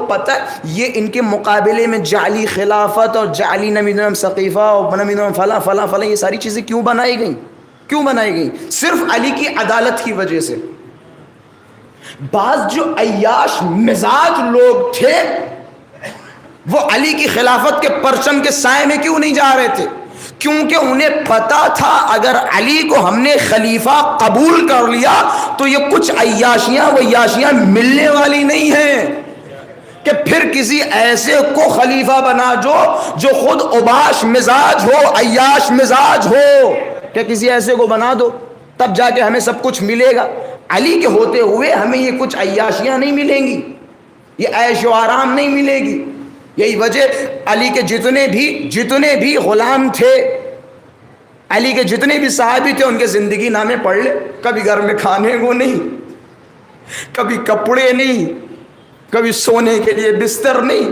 پتہ ہے یہ ان کے مقابلے میں جعلی خلافت اور جعلی نبی ثقیفہ اور نبی فلاں یہ ساری چیزیں کیوں بنائی گئیں؟ صرف علی کی عدالت کی وجہ سے. بعض جو عیاش مزاج لوگ تھے وہ علی کی خلافت کے پرچم کے سائے میں کیوں نہیں جا رہے تھے؟ کیونکہ انہیں پتا تھا اگر علی کو ہم نے خلیفہ قبول کر لیا تو یہ کچھ عیاشیاں ملنے والی نہیں ہیں کہ پھر کسی ایسے کو خلیفہ بنا جو خود عباش مزاج ہو، عیاش مزاج ہو، کہ کسی ایسے کو بنا دو تب جا کے ہمیں سب کچھ ملے گا. علی کے ہوتے ہوئے ہمیں یہ کچھ عیاشیاں نہیں ملیں گی، یہ عیش و آرام نہیں ملے گی. یہی وجہ علی کے جتنے بھی غلام تھے، علی کے جتنے بھی صحابی تھے، ان کے زندگی نامے پڑھ لے. کبھی گھر میں کھانے کو نہیں، کبھی کپڑے نہیں، کبھی سونے کے لیے بستر نہیں.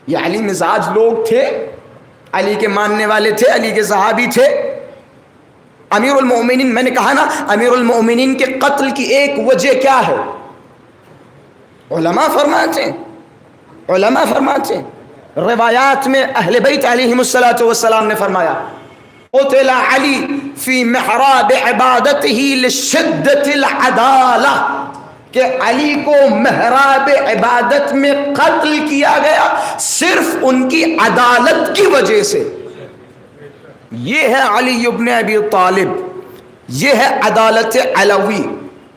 یہ علی مزاج لوگ تھے، علی کے ماننے والے تھے، علی کے صحابی تھے. امیر المؤمنین، میں نے کہا نا امیر المؤمنین کے قتل کی ایک وجہ کیا ہے؟ علماء فرماتے ہیں روایات میں اہل بیت علیہم الصلوۃ نے فرمایا قتل علی فی محراب عبادتہ لشدت العدالہ، کہ علی کو محراب عبادت میں قتل کیا گیا صرف ان کی عدالت کی وجہ سے. یہ ہے علی ابن ابی طالب، یہ ہے عدالت علوی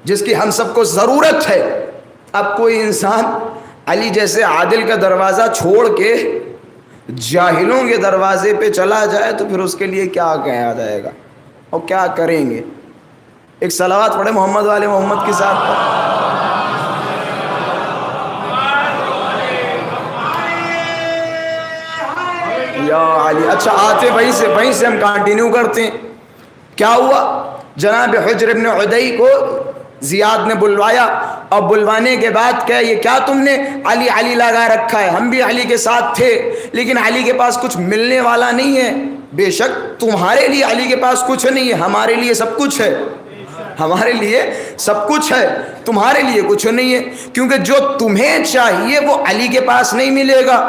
جس کی ہم سب کو ضرورت ہے. اب کوئی انسان علی جیسے عادل کا دروازہ چھوڑ کے جاہلوں کے دروازے پہ چلا جائے تو پھر اس کے لیے کیا کہا جائے گا اور کیا کریں گے؟ ایک صلوات پڑھے محمد والے محمد کے ساتھ. یا علی. اچھا آتے وہیں سے ہم کنٹینیو کرتے ہیں. کیا ہوا؟ جناب حجر ابن عدی کو زیاد نے بلوایا، اور بلوانے کے بعد کہا یہ کیا تم نے علی علی لگا رکھا ہے؟ ہم بھی علی کے ساتھ تھے لیکن علی کے پاس کچھ ملنے والا نہیں ہے. بے شک تمہارے لیے علی کے پاس کچھ نہیں ہے، ہمارے لیے سب کچھ ہے. ہمارے لیے سب کچھ ہے، تمہارے لیے کچھ نہیں ہے. کیونکہ جو تمہیں چاہیے وہ علی کے پاس نہیں ملے گا،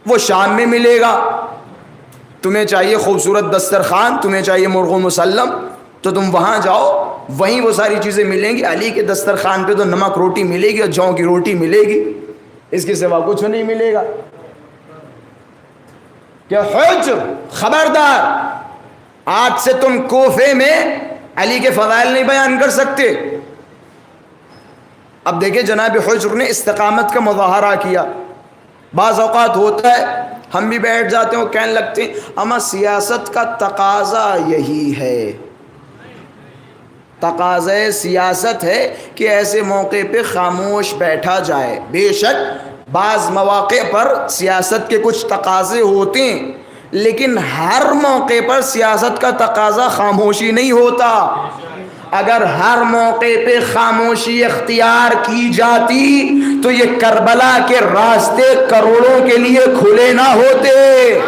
وہ شام میں ملے گا. تمہیں چاہیے خوبصورت دسترخوان، تمہیں چاہیے مرغ و مسلم، تو تم وہاں جاؤ، وہیں وہ ساری چیزیں ملیں گی. علی کے دسترخوان پہ تو نمک روٹی ملے گی اور جوں کی روٹی ملے گی، اس کے سوا کچھ نہیں ملے گا. کہ حجر خبردار، آج سے تم کوفے میں علی کے فضائل نہیں بیان کر سکتے۔ اب دیکھیں جناب حجر نے استقامت کا مظاہرہ کیا۔ بعض اوقات ہوتا ہے ہم بھی بیٹھ جاتے ہیں اور کہنے لگتے ہیں اما سیاست کا تقاضا یہی ہے، تقاضۂ سیاست ہے کہ ایسے موقع پہ خاموش بیٹھا جائے۔ بے شک بعض مواقع پر سیاست کے کچھ تقاضے ہوتے ہیں، لیکن ہر موقع پر سیاست کا تقاضا خاموشی نہیں ہوتا۔ اگر ہر موقع پہ خاموشی اختیار کی جاتی تو یہ کربلا کے راستے کروڑوں کے لیے کھلے نہ ہوتے۔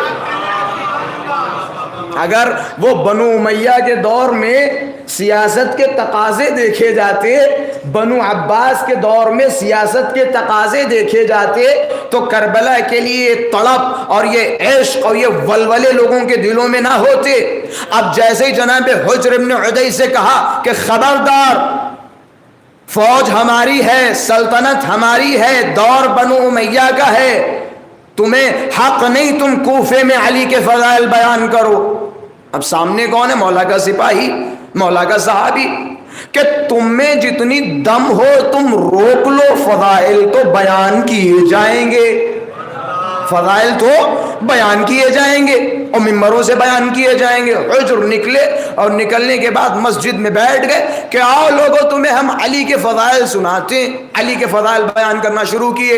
اگر وہ بنو امیہ کے دور میں سیاست کے تقاضے دیکھے جاتے، بنو عباس کے دور میں سیاست کے تقاضے دیکھے جاتے، تو کربلا کے لیے یہ تڑپ اور یہ عشق اور یہ ولولے لوگوں کے دلوں میں نہ ہوتے۔ اب جیسے ہی جناب حجر ابن عدی سے کہا کہ خبردار، فوج ہماری ہے، سلطنت ہماری ہے، دور بنو امیہ کا ہے، تمہیں حق نہیں تم کوفے میں علی کے فضائل بیان کرو۔ اب سامنے کون ہے؟ مولا کا سپاہی، مولا کا صحابی، کہ تم میں جتنی دم ہو تم روک لو، فضائل تو بیان کیے جائیں گے، فضائل تو بیان کیے جائیں گے اور ممبروں سے بیان کیے جائیں گے۔ حجر نکلے اور نکلنے کے بعد مسجد میں بیٹھ گئے کہ آؤ لوگوں تمہیں ہم علی کے فضائل سناتے ہیں۔ علی کے فضائل بیان کرنا شروع کیے۔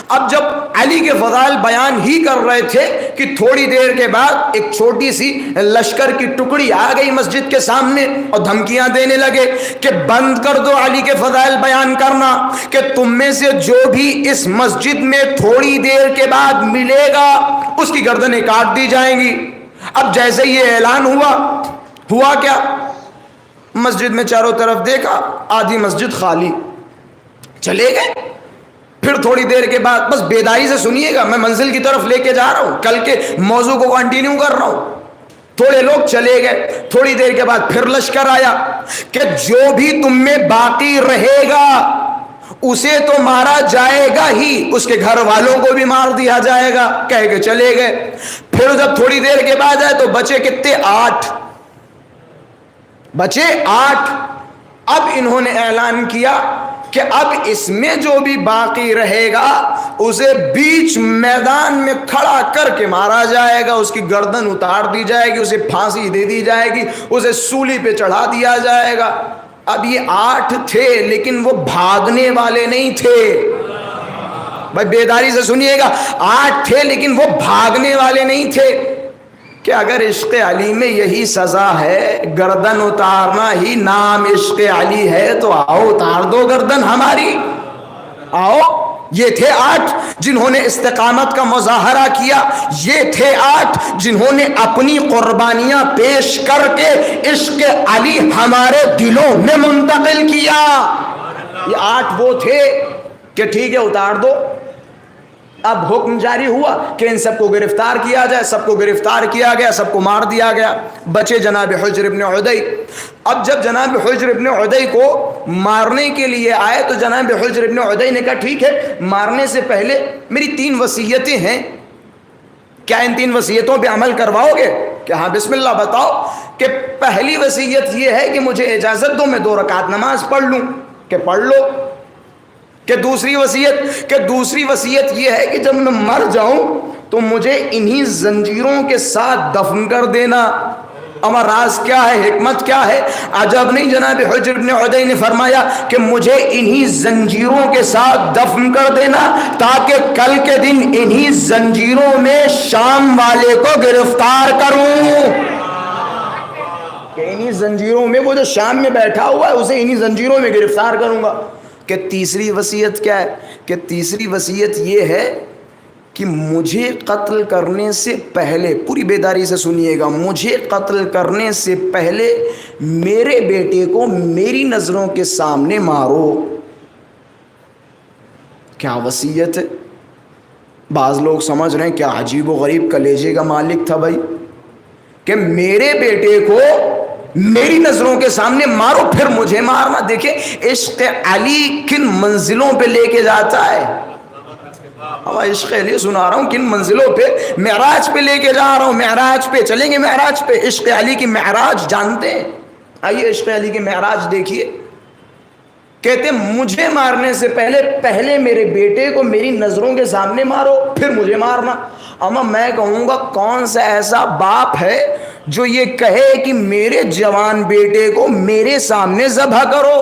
اب جب علی کے فضائل بیان ہی کر رہے تھے کہ تھوڑی دیر کے بعد ایک چھوٹی سی لشکر کی ٹکڑی آ گئی مسجد کے سامنے اور دھمکیاں دینے لگے کہ بند کر دو علی کے فضائل بیان کرنا، کہ تم میں سے جو بھی اس مسجد میں تھوڑی دیر کے بعد ملے گا اس کی گردنیں کاٹ دی جائیں گی۔ اب جیسے یہ اعلان ہوا کیا؟ مسجد میں چاروں طرف دیکھا، آدھی مسجد خالی، چلے گئے۔ پھر تھوڑی دیر کے بعد، بس بیداری سے سنیے گا، میں منزل کی طرف لے کے جا رہا ہوں، کل کے موضوع کو کنٹینیو کر رہا ہوں۔ تھوڑے لوگ چلے گئے، تھوڑی دیر کے بعد پھر لشکر آیا کہ جو بھی تم میں باقی رہے گا اسے تو مارا جائے گا ہی، اس کے گھر والوں کو بھی مار دیا جائے گا، کہہ کے چلے گئے۔ پھر جب تھوڑی دیر کے بعد آئے تو بچے کتنے؟ 8 بچے 8۔ اب انہوں نے اعلان کیا کہ اب اس میں جو بھی باقی رہے گا اسے بیچ میدان میں کھڑا کر کے مارا جائے گا، اس کی گردن اتار دی جائے گی، اسے پھانسی دے دی جائے گی، اسے سولی پہ چڑھا دیا جائے گا۔ اب یہ 8 تھے لیکن وہ بھاگنے والے نہیں تھے۔ بھائی بیداری سے سنیے گا، 8 تھے لیکن وہ بھاگنے والے نہیں تھے۔ کہ اگر عشق علی میں یہی سزا ہے، گردن اتارنا ہی نام عشق علی ہے، تو آؤ اتار دو گردن ہماری، آؤ۔ یہ تھے 8 جنہوں نے استقامت کا مظاہرہ کیا، یہ تھے 8 جنہوں نے اپنی قربانیاں پیش کر کے عشق علی ہمارے دلوں میں منتقل کیا۔ یہ 8 وہ تھے کہ ٹھیک ہے اتار دو۔ اب حکم جاری ہوا کہ ان سب کو گرفتار کیا جائے، سب کو گرفتار کیا گیا، سب کو مار دیا گیا، بچے جناب حجر ابن عدی۔ اب جب جناب حجر ابن عدی کو مارنے کے لیے آئے تو جناب حجر ابن عدی نے کہا ٹھیک ہے، مارنے سے پہلے میری 3 وصیتیں ہیں، کیا ان 3 وصیتوں پہ عمل کرواؤ گے؟ کہ ہاں بسم اللہ بتاؤ۔ کہ پہلی وصیت یہ ہے کہ مجھے اجازت دو میں 2 رکعت نماز پڑھ لوں۔ کہ پڑھ لو۔ کہ دوسری وصیت یہ ہے کہ جب میں مر جاؤں تو مجھے انہی زنجیروں کے ساتھ دفن کر دینا۔ اما راز کیا ہے، حکمت کیا ہے؟ عجب نہیں، جناب حجر بن عدی نے فرمایا کہ مجھے انہی زنجیروں کے ساتھ دفن کر دینا تاکہ کل کے دن انہی زنجیروں میں شام والے کو گرفتار کروں، کہ انہی زنجیروں میں وہ جو شام میں بیٹھا ہوا ہے اسے انہی زنجیروں میں گرفتار کروں گا۔ کہ تیسری وصیت کیا ہے؟ کہ تیسری وصیت یہ ہے کہ مجھے قتل کرنے سے پہلے، پوری بیداری سے سنیے گا، مجھے قتل کرنے سے پہلے میرے بیٹے کو میری نظروں کے سامنے مارو۔ کیا وصیت ہے؟ بعض لوگ سمجھ رہے ہیں کیا عجیب و غریب کلیجے کا مالک تھا بھائی، کہ میرے بیٹے کو میری نظروں کے سامنے مارو پھر مجھے مارنا۔ دیکھیں عشق علی کن منزلوں پہ لے کے جاتا ہے۔ اب عشق علی سنا رہا ہوں کن منزلوں پہ، معراج پہ لے کے جا رہا ہوں، معراج پہ چلیں گے، معراج پہ، عشق علی کی معراج جانتے ہیں؟ آئیے عشق علی کی معراج دیکھیے. کہتے مجھے مارنے سے پہلے میرے بیٹے کو میری نظروں کے سامنے مارو، پھر مجھے مارنا. اما میں کہوں گا کون سا ایسا باپ ہے جو یہ کہے کہ میرے جوان بیٹے کو میرے سامنے ذبح کرو؟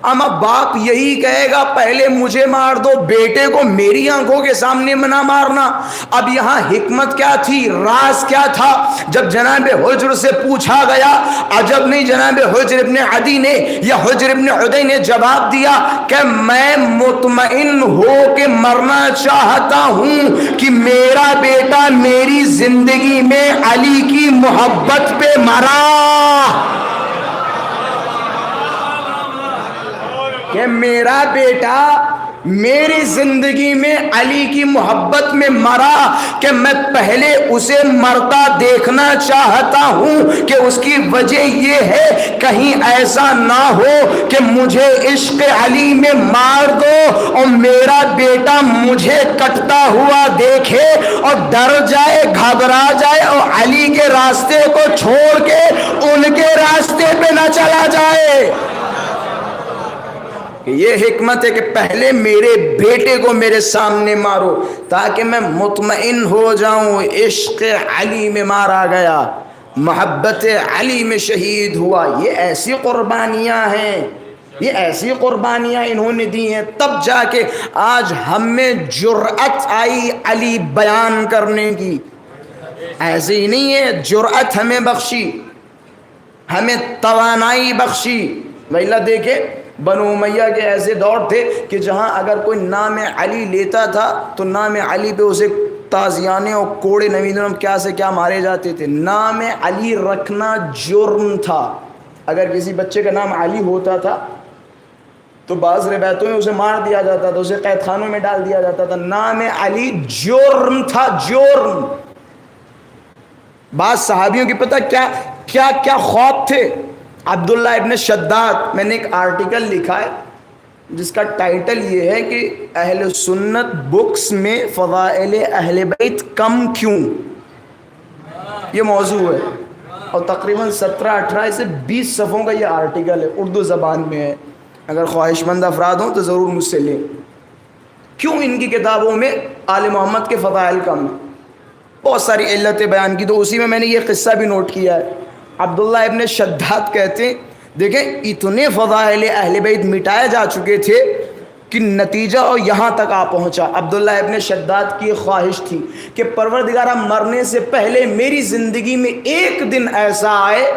اما باپ یہی کہے گا پہلے مجھے مار دو، بیٹے کو میری آنکھوں کے سامنے نہ مارنا. اب یہاں حکمت کیا تھی، راز کیا تھا؟ جب جناب حجر سے پوچھا گیا، عجب نہیں جناب حجر ابن عدی نے یا حجر ابن عدی نے جواب دیا کہ میں مطمئن ہو کے مرنا چاہتا ہوں کہ میرا بیٹا میری زندگی میں علی کی محبت پہ مرا، کہ میرا بیٹا میری زندگی میں علی کی محبت میں مرا، کہ میں پہلے اسے مرتا دیکھنا چاہتا ہوں، کہ اس کی وجہ یہ ہے کہیں ایسا نہ ہو کہ مجھے عشق علی میں مار دو اور میرا بیٹا مجھے کٹتا ہوا دیکھے اور ڈر جائے، گھبرا جائے اور علی کے راستے کو چھوڑ کے ان کے راستے پہ نہ چلا جائے. یہ حکمت ہے کہ پہلے میرے بیٹے کو میرے سامنے مارو تاکہ میں مطمئن ہو جاؤں عشق علی میں مارا گیا، محبت علی میں شہید ہوا. یہ ایسی قربانیاں ہیں، یہ ایسی قربانیاں انہوں نے دی ہیں، تب جا کے آج ہم میں جرأت آئی علی بیان کرنے کی. ایسے ہی نہیں ہے، جرأت ہمیں بخشی، ہمیں توانائی بخشی. ویلا دیکھے بنو امیہ کے ایسے دور تھے کہ جہاں اگر کوئی نام علی لیتا تھا تو نام علی پہ اسے تازیانے اور کوڑے نویدن کیا سے کیا مارے جاتے تھے. نام علی رکھنا جرم تھا. اگر کسی بچے کا نام علی ہوتا تھا تو بعض روایتوں میں اسے مار دیا جاتا تھا، اسے قید خانوں میں ڈال دیا جاتا تھا. نام علی جرم تھا، جرم. بعض صحابیوں کی پتہ کیا کیا کیا خواب تھے. عبداللہ ابن شداد، میں نے ایک آرٹیکل لکھا ہے جس کا ٹائٹل یہ ہے کہ اہل سنت بکس میں فضائل اہل بیت کم کیوں، یہ موضوع ہے. اور تقریباً 17-18 سے 20 صفحوں کا یہ آرٹیکل ہے، اردو زبان میں ہے. اگر خواہش مند افراد ہوں تو ضرور مجھ سے لیں. کیوں ان کی کتابوں میں آل محمد کے فضائل کم ہیں؟ بہت ساری علتیں بیان کی، تو اسی میں نے یہ قصہ بھی نوٹ کیا ہے. عبداللہ ابن شداد کہتے ہیں دیکھیں اتنے فضائل اہل بیت مٹائے جا چکے تھے کہ نتیجہ اور یہاں تک آ پہنچا. عبداللہ ابن شداد کی خواہش تھی کہ پروردگارہ مرنے سے پہلے میری زندگی میں ایک دن ایسا آئے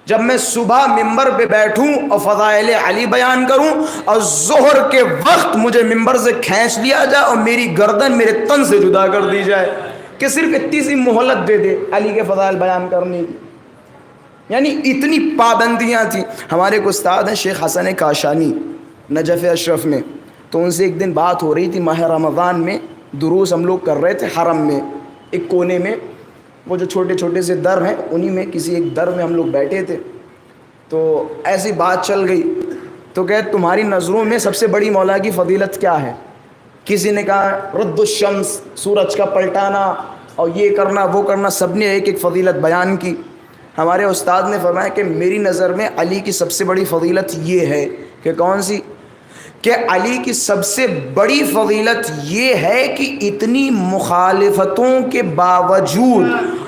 جب میں صبح ممبر پہ بیٹھوں اور فضائل علی بیان کروں اور ظہر کے وقت مجھے ممبر سے کھینچ لیا جائے اور میری گردن میرے تن سے جدا کر دی جائے، کہ صرف اتنی سی مہلت دے دے علی کے فضائل بیان کرنے کی. یعنی اتنی پابندیاں تھیں. ہمارے ایک استاد ہیں شیخ حسن کاشانی نجف اشرف میں، تو ان سے ایک دن بات ہو رہی تھی. ماہ رمضان میں دروس ہم لوگ کر رہے تھے حرم میں، ایک کونے میں وہ جو چھوٹے چھوٹے سے در ہیں انہی میں کسی ایک در میں ہم لوگ بیٹھے تھے. تو ایسی بات چل گئی تو کہ تمہاری نظروں میں سب سے بڑی مولا کی فضیلت کیا ہے؟ کسی نے کہا رد الشمس، سورج کا پلٹانا اور یہ کرنا وہ کرنا. سب نے ایک ایک فضیلت بیان کی. ہمارے استاد نے فرمایا کہ میری نظر میں علی کی سب سے بڑی فضیلت یہ ہے کہ کون سی؟ کہ علی کی سب سے بڑی فضیلت یہ ہے کہ اتنی مخالفتوں کے باوجود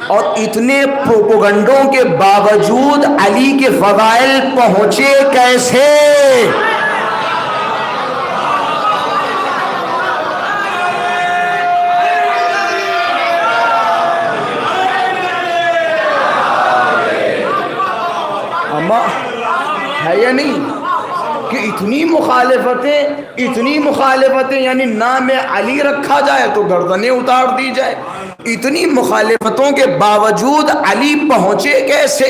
اور اتنے پروپیگنڈوں کے باوجود علی کے فضائل پہنچے کیسے؟ ہے یا نہیں کہ اتنی مخالفتیں یعنی نام علی رکھا جائے تو گردنیں اتار دی جائے. اتنی مخالفتوں کے باوجود علی پہنچے کیسے؟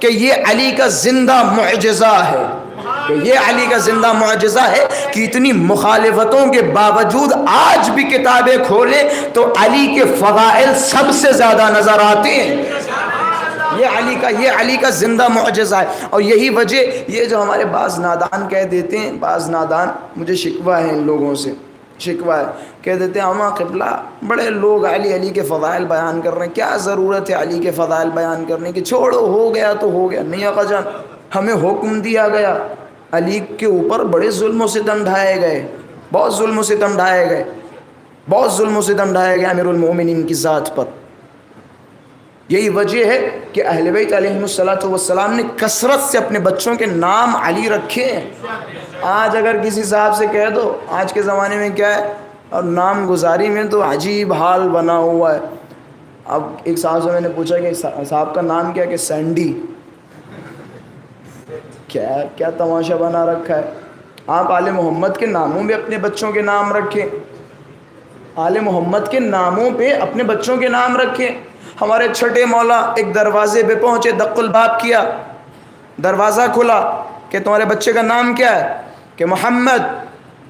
کہ یہ علی کا زندہ معجزہ ہے، کہ یہ علی کا زندہ معجزہ ہے کہ اتنی مخالفتوں کے باوجود آج بھی کتابیں کھولے تو علی کے فضائل سب سے زیادہ نظر آتے ہیں. یہ علی کا زندہ معجزہ ہے. اور یہی وجہ، یہ جو ہمارے بعض نادان کہہ دیتے ہیں، بعض نادان، مجھے شکوہ ہے ان لوگوں سے شکوہ ہے. کہہ دیتے ہیں اماں قبلہ بڑے لوگ علی علی کے فضائل بیان کر رہے ہیں، کیا ضرورت ہے علی کے فضائل بیان کرنے کی، چھوڑو ہو گیا تو ہو گیا. نہیں آقا جان، ہمیں حکم دیا گیا. علی کے اوپر بڑے ظلم و ستم ڈھائے گئے، بہت ظلم و ستم ڈھائے گئے، بہت ظلم و ستم ڈھائے گئے امیر المومنین کی ذات پر. یہی وجہ ہے کہ اہل بیت علیہم الصلوۃ والسلام نے کثرت سے اپنے بچوں کے نام علی رکھے ہیں. آج اگر کسی صاحب سے کہہ دو، آج کے زمانے میں کیا ہے، اور نام گزاری میں تو عجیب حال بنا ہوا ہے. اب ایک صاحب سے میں نے پوچھا کہ صاحب کا نام کیا، کہ سینڈی. کیا تماشا بنا رکھا ہے. آپ آل محمد کے ناموں میں اپنے بچوں کے نام رکھیں، آل محمد کے ناموں پہ اپنے بچوں کے نام رکھیں. ہمارے چھٹے مولا ایک دروازے پہ پہنچے، دق الباب کیا، دروازہ کھلا کہ تمہارے بچے کا نام کیا ہے، کہ محمد.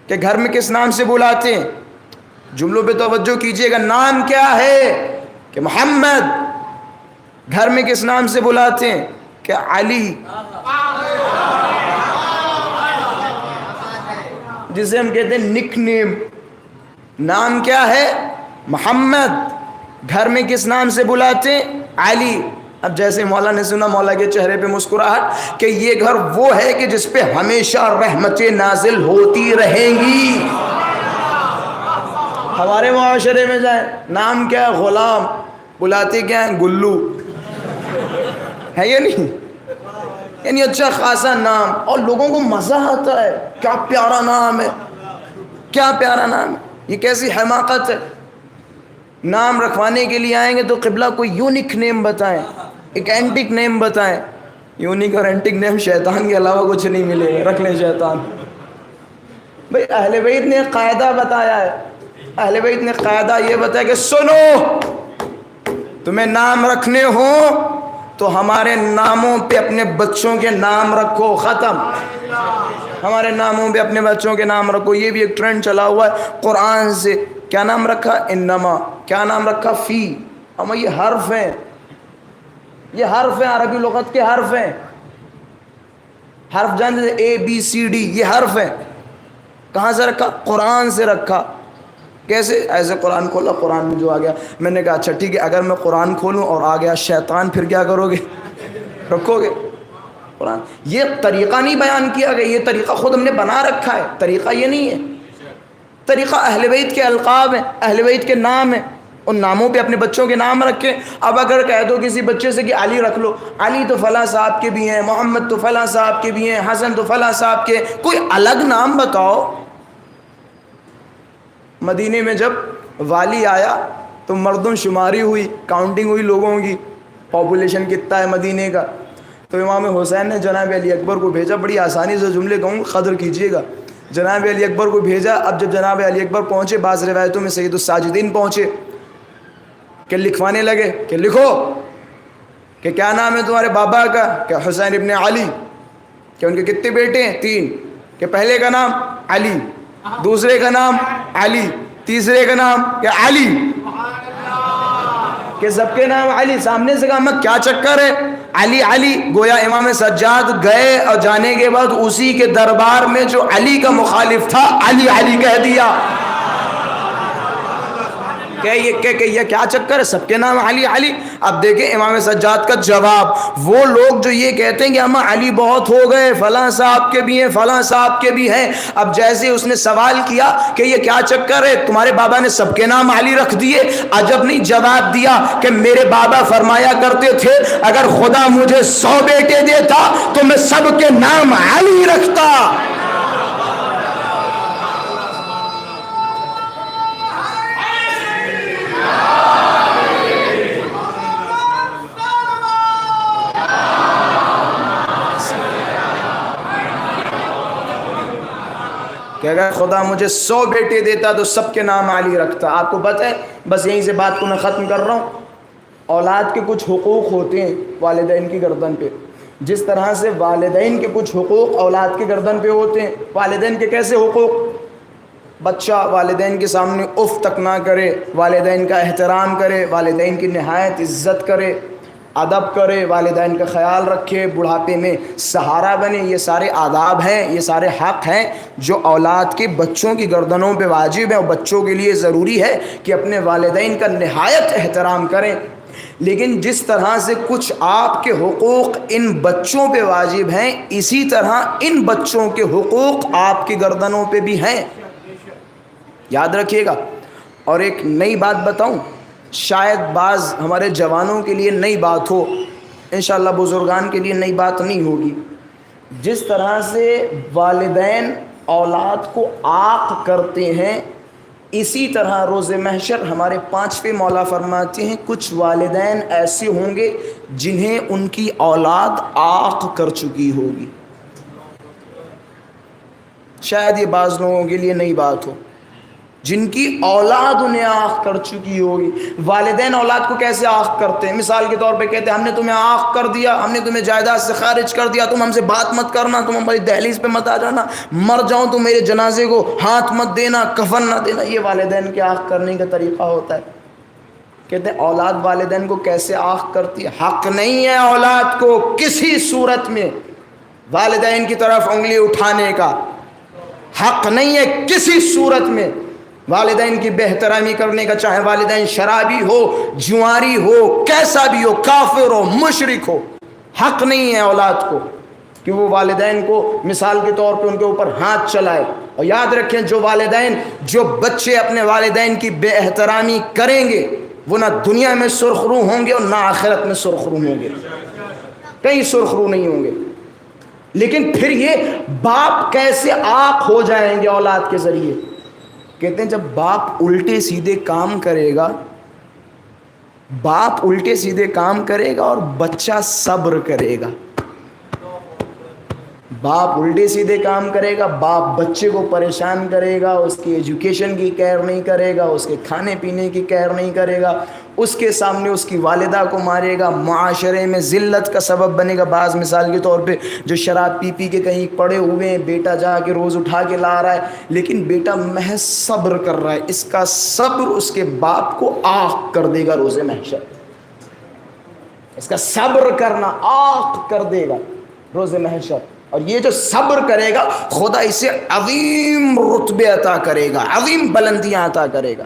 کہ گھر میں کس نام سے بلاتے ہیں، جملوں پہ توجہ کیجئے گا. نام کیا ہے، کہ محمد. گھر میں کس نام سے بلاتے ہیں، کہ علی، جسے ہم کہتے ہیں نک نیم. نام کیا ہے، محمد. گھر میں کس نام سے بلاتے ہیں، علی. اب جیسے مولا نے سنا، مولا کے چہرے پہ مسکراہٹ، کہ یہ گھر وہ ہے کہ جس پہ ہمیشہ رحمتیں نازل ہوتی رہیں گی. ہمارے معاشرے میں جائیں، نام کیا ہے، غلام. بلاتے کیا ہیں، گلو. ہے یا نہیں؟ یعنی اچھا خاصا نام، اور لوگوں کو مزہ آتا ہے. کیا پیارا نام ہے، کیا پیارا نام ہے. یہ کیسی حماقت ہے. نام رکھوانے کے لیے آئیں گے تو قبلہ کوئی یونیک نیم بتائیں، ایک اینٹک نیم بتائیں. یونیک اور اینٹک نیم شیطان کے علاوہ کچھ نہیں ملے گا، رکھ لیں شیطان. بھئی اہل بیت نے قاعدہ بتایا ہے، اہل بیت نے قاعدہ یہ بتایا کہ سنو، تمہیں نام رکھنے ہوں تو ہمارے ناموں پہ اپنے بچوں کے نام رکھو. ختم. ہمارے ناموں پہ اپنے بچوں کے نام رکھو. یہ بھی ایک ٹرینڈ چلا ہوا ہے قرآن سے. کیا نام رکھا، انما. کیا نام رکھا، فی. اما یہ حرف ہیں، یہ حرف ہیں، عربی لغت کے حرف ہیں. حرف جانتے اے بی سی ڈی، یہ حرف ہیں. کہاں سے رکھا، قرآن سے رکھا. کیسے، ایسے قرآن کھولا، قرآن میں جو آ گیا. میں نے کہا اچھا ٹھیک ہے، اگر میں قرآن کھولوں اور آ گیا شیطان، پھر کیا کرو گے، رکھو گے قرآن. یہ طریقہ نہیں بیان کیا گیا، یہ طریقہ خود ہم نے بنا رکھا ہے. طریقہ یہ نہیں ہے. طریقہ اہل بیت کے القاب ہیں، اہل بیت کے نام ہیں، ان ناموں پہ اپنے بچوں کے نام رکھیں. اب اگر کہہ دو کسی بچے سے کہ علی رکھ لو، علی تو فلاں صاحب کے بھی ہیں، محمد تو فلاں صاحب کے بھی ہیں، حسن تو فلاں صاحب کے، کوئی الگ نام بتاؤ. مدینے میں جب والی آیا تو مردم شماری ہوئی، کاؤنٹنگ ہوئی لوگوں کی، پاپولیشن کتنا ہے مدینے کا. تو امام حسین نے جناب علی اکبر کو بھیجا. بڑی آسانی سے جملے کہوں، قدر کیجیے گا. جناب علی اکبر کو بھیجا. اب جب جناب علی اکبر پہنچے، بعض روایتوں میں سید الساجدین پہنچے، کہ لکھوانے لگے کہ لکھو کہ کیا نام ہے تمہارے بابا کا، کہ حسین ابن علی. کہ ان کے کتنے بیٹے ہیں، 3. کہ پہلے کا نام علی، دوسرے کا نام علی، تیسرے کا نام کہ علی. کہ سب کے نام علی. سامنے سے کہا میں کیا چکر ہے، علی علی. گویا امام سجاد گئے اور جانے کے بعد اسی کے دربار میں جو علی کا مخالف تھا، علی علی کہہ دیا. کہ یہ کیا چکر ہے، سب کے نام علی علی. اب دیکھیں امام سجاد کا جواب. وہ لوگ جو یہ کہتے ہیں کہ ہم علی بہت ہو گئے، فلاں صاحب کے بھی ہیں، فلاں صاحب کے بھی ہیں. اب جیسے اس نے سوال کیا کہ یہ کیا چکر ہے، تمہارے بابا نے سب کے نام علی رکھ دیے. عجب نہیں جواب دیا کہ میرے بابا فرمایا کرتے تھے اگر خدا مجھے 100 بیٹے دیتا تو میں سب کے نام علی رکھتا. کہ اگر خدا مجھے 100 بیٹے دیتا تو سب کے نام علی رکھتا. آپ کو پتہ ہے، بس یہیں سے بات کو میں ختم کر رہا ہوں. اولاد کے کچھ حقوق ہوتے ہیں والدین کی گردن پہ. جس طرح سے والدین کے کچھ حقوق اولاد کے گردن پہ ہوتے ہیں. والدین کے کیسے حقوق؟ بچہ والدین کے سامنے اف تک نہ کرے، والدین کا احترام کرے، والدین کی نہایت عزت کرے. ادب کرے، والدین کا خیال رکھے، بڑھاپے میں سہارا بنے. یہ سارے آداب ہیں، یہ سارے حق ہیں جو اولاد کے بچوں کی گردنوں پہ واجب ہیں، اور بچوں کے لیے ضروری ہے کہ اپنے والدین کا نہایت احترام کریں. لیکن جس طرح سے کچھ آپ کے حقوق ان بچوں پہ واجب ہیں، اسی طرح ان بچوں کے حقوق آپ کی گردنوں پہ بھی ہیں. یاد رکھیے گا. اور ایک نئی بات بتاؤں، شاید بعض ہمارے جوانوں کے لیے نئی بات ہو، انشاءاللہ بزرگان کے لیے نئی بات نہیں ہوگی. جس طرح سے والدین اولاد کو عاق کرتے ہیں، اسی طرح روز محشر ہمارے 5ویں مولا فرماتے ہیں کچھ والدین ایسے ہوں گے جنہیں ان کی اولاد عاق کر چکی ہوگی. شاید یہ بعض لوگوں کے لیے نئی بات ہو، جن کی اولاد انہیں عاق کر چکی ہوگی. والدین اولاد کو کیسے عاق کرتے ہیں؟ مثال کے طور پہ کہتے ہیں ہم نے تمہیں عاق کر دیا، ہم نے تمہیں جائیداد سے خارج کر دیا، تم ہم سے بات مت کرنا، تم ہماری دہلیز پہ مت آ جانا، مر جاؤں تو میرے جنازے کو ہاتھ مت دینا، کفن نہ دینا. یہ والدین کے عاق کرنے کا طریقہ ہوتا ہے. کہتے ہیں اولاد والدین کو کیسے عاق کرتی ہے. حق نہیں ہے اولاد کو کسی صورت میں والدین کی طرف انگلی اٹھانے کا، حق نہیں ہے کسی صورت میں والدین کی بے احترامی کرنے کا، چاہے والدین شرابی ہو، جواری ہو، کیسا بھی ہو، کافر ہو، مشرک ہو. حق نہیں ہے اولاد کو کہ وہ والدین کو مثال کے طور پہ ان کے اوپر ہاتھ چلائے. اور یاد رکھیں جو بچے اپنے والدین کی بے احترامی کریں گے وہ نہ دنیا میں سرخرو ہوں گے اور نہ آخرت میں سرخرو ہوں گے، کہیں سرخرو نہیں ہوں گے. لیکن پھر یہ باپ کیسے عاق ہو جائیں گے اولاد کے ذریعے؟ کہتے ہیں جب باپ الٹے سیدھے کام کرے گا، باپ الٹے سیدھے کام کرے گا اور بچہ صبر کرے گا. باپ الٹے سیدھے کام کرے گا، باپ بچے کو پریشان کرے گا، اس کی ایجوکیشن کی کیئر نہیں کرے گا، اس کے کھانے پینے کی کیئر نہیں کرے گا، اس کے سامنے اس کی والدہ کو مارے گا، معاشرے میں ذلت کا سبب بنے گا. بعض مثال کے طور پہ جو شراب پی پی کے کہیں پڑے ہوئے ہیں، بیٹا جا کے روز اٹھا کے لا رہا ہے، لیکن بیٹا محض صبر کر رہا ہے، اس کا صبر اس کے باپ کو عاق کر دے گا روز محشر. اس کا صبر کرنا عاق کر دے گا روز محشر. اور یہ جو صبر کرے گا خدا اسے عظیم رتبے عطا کرے گا، عظیم بلندیاں عطا کرے گا.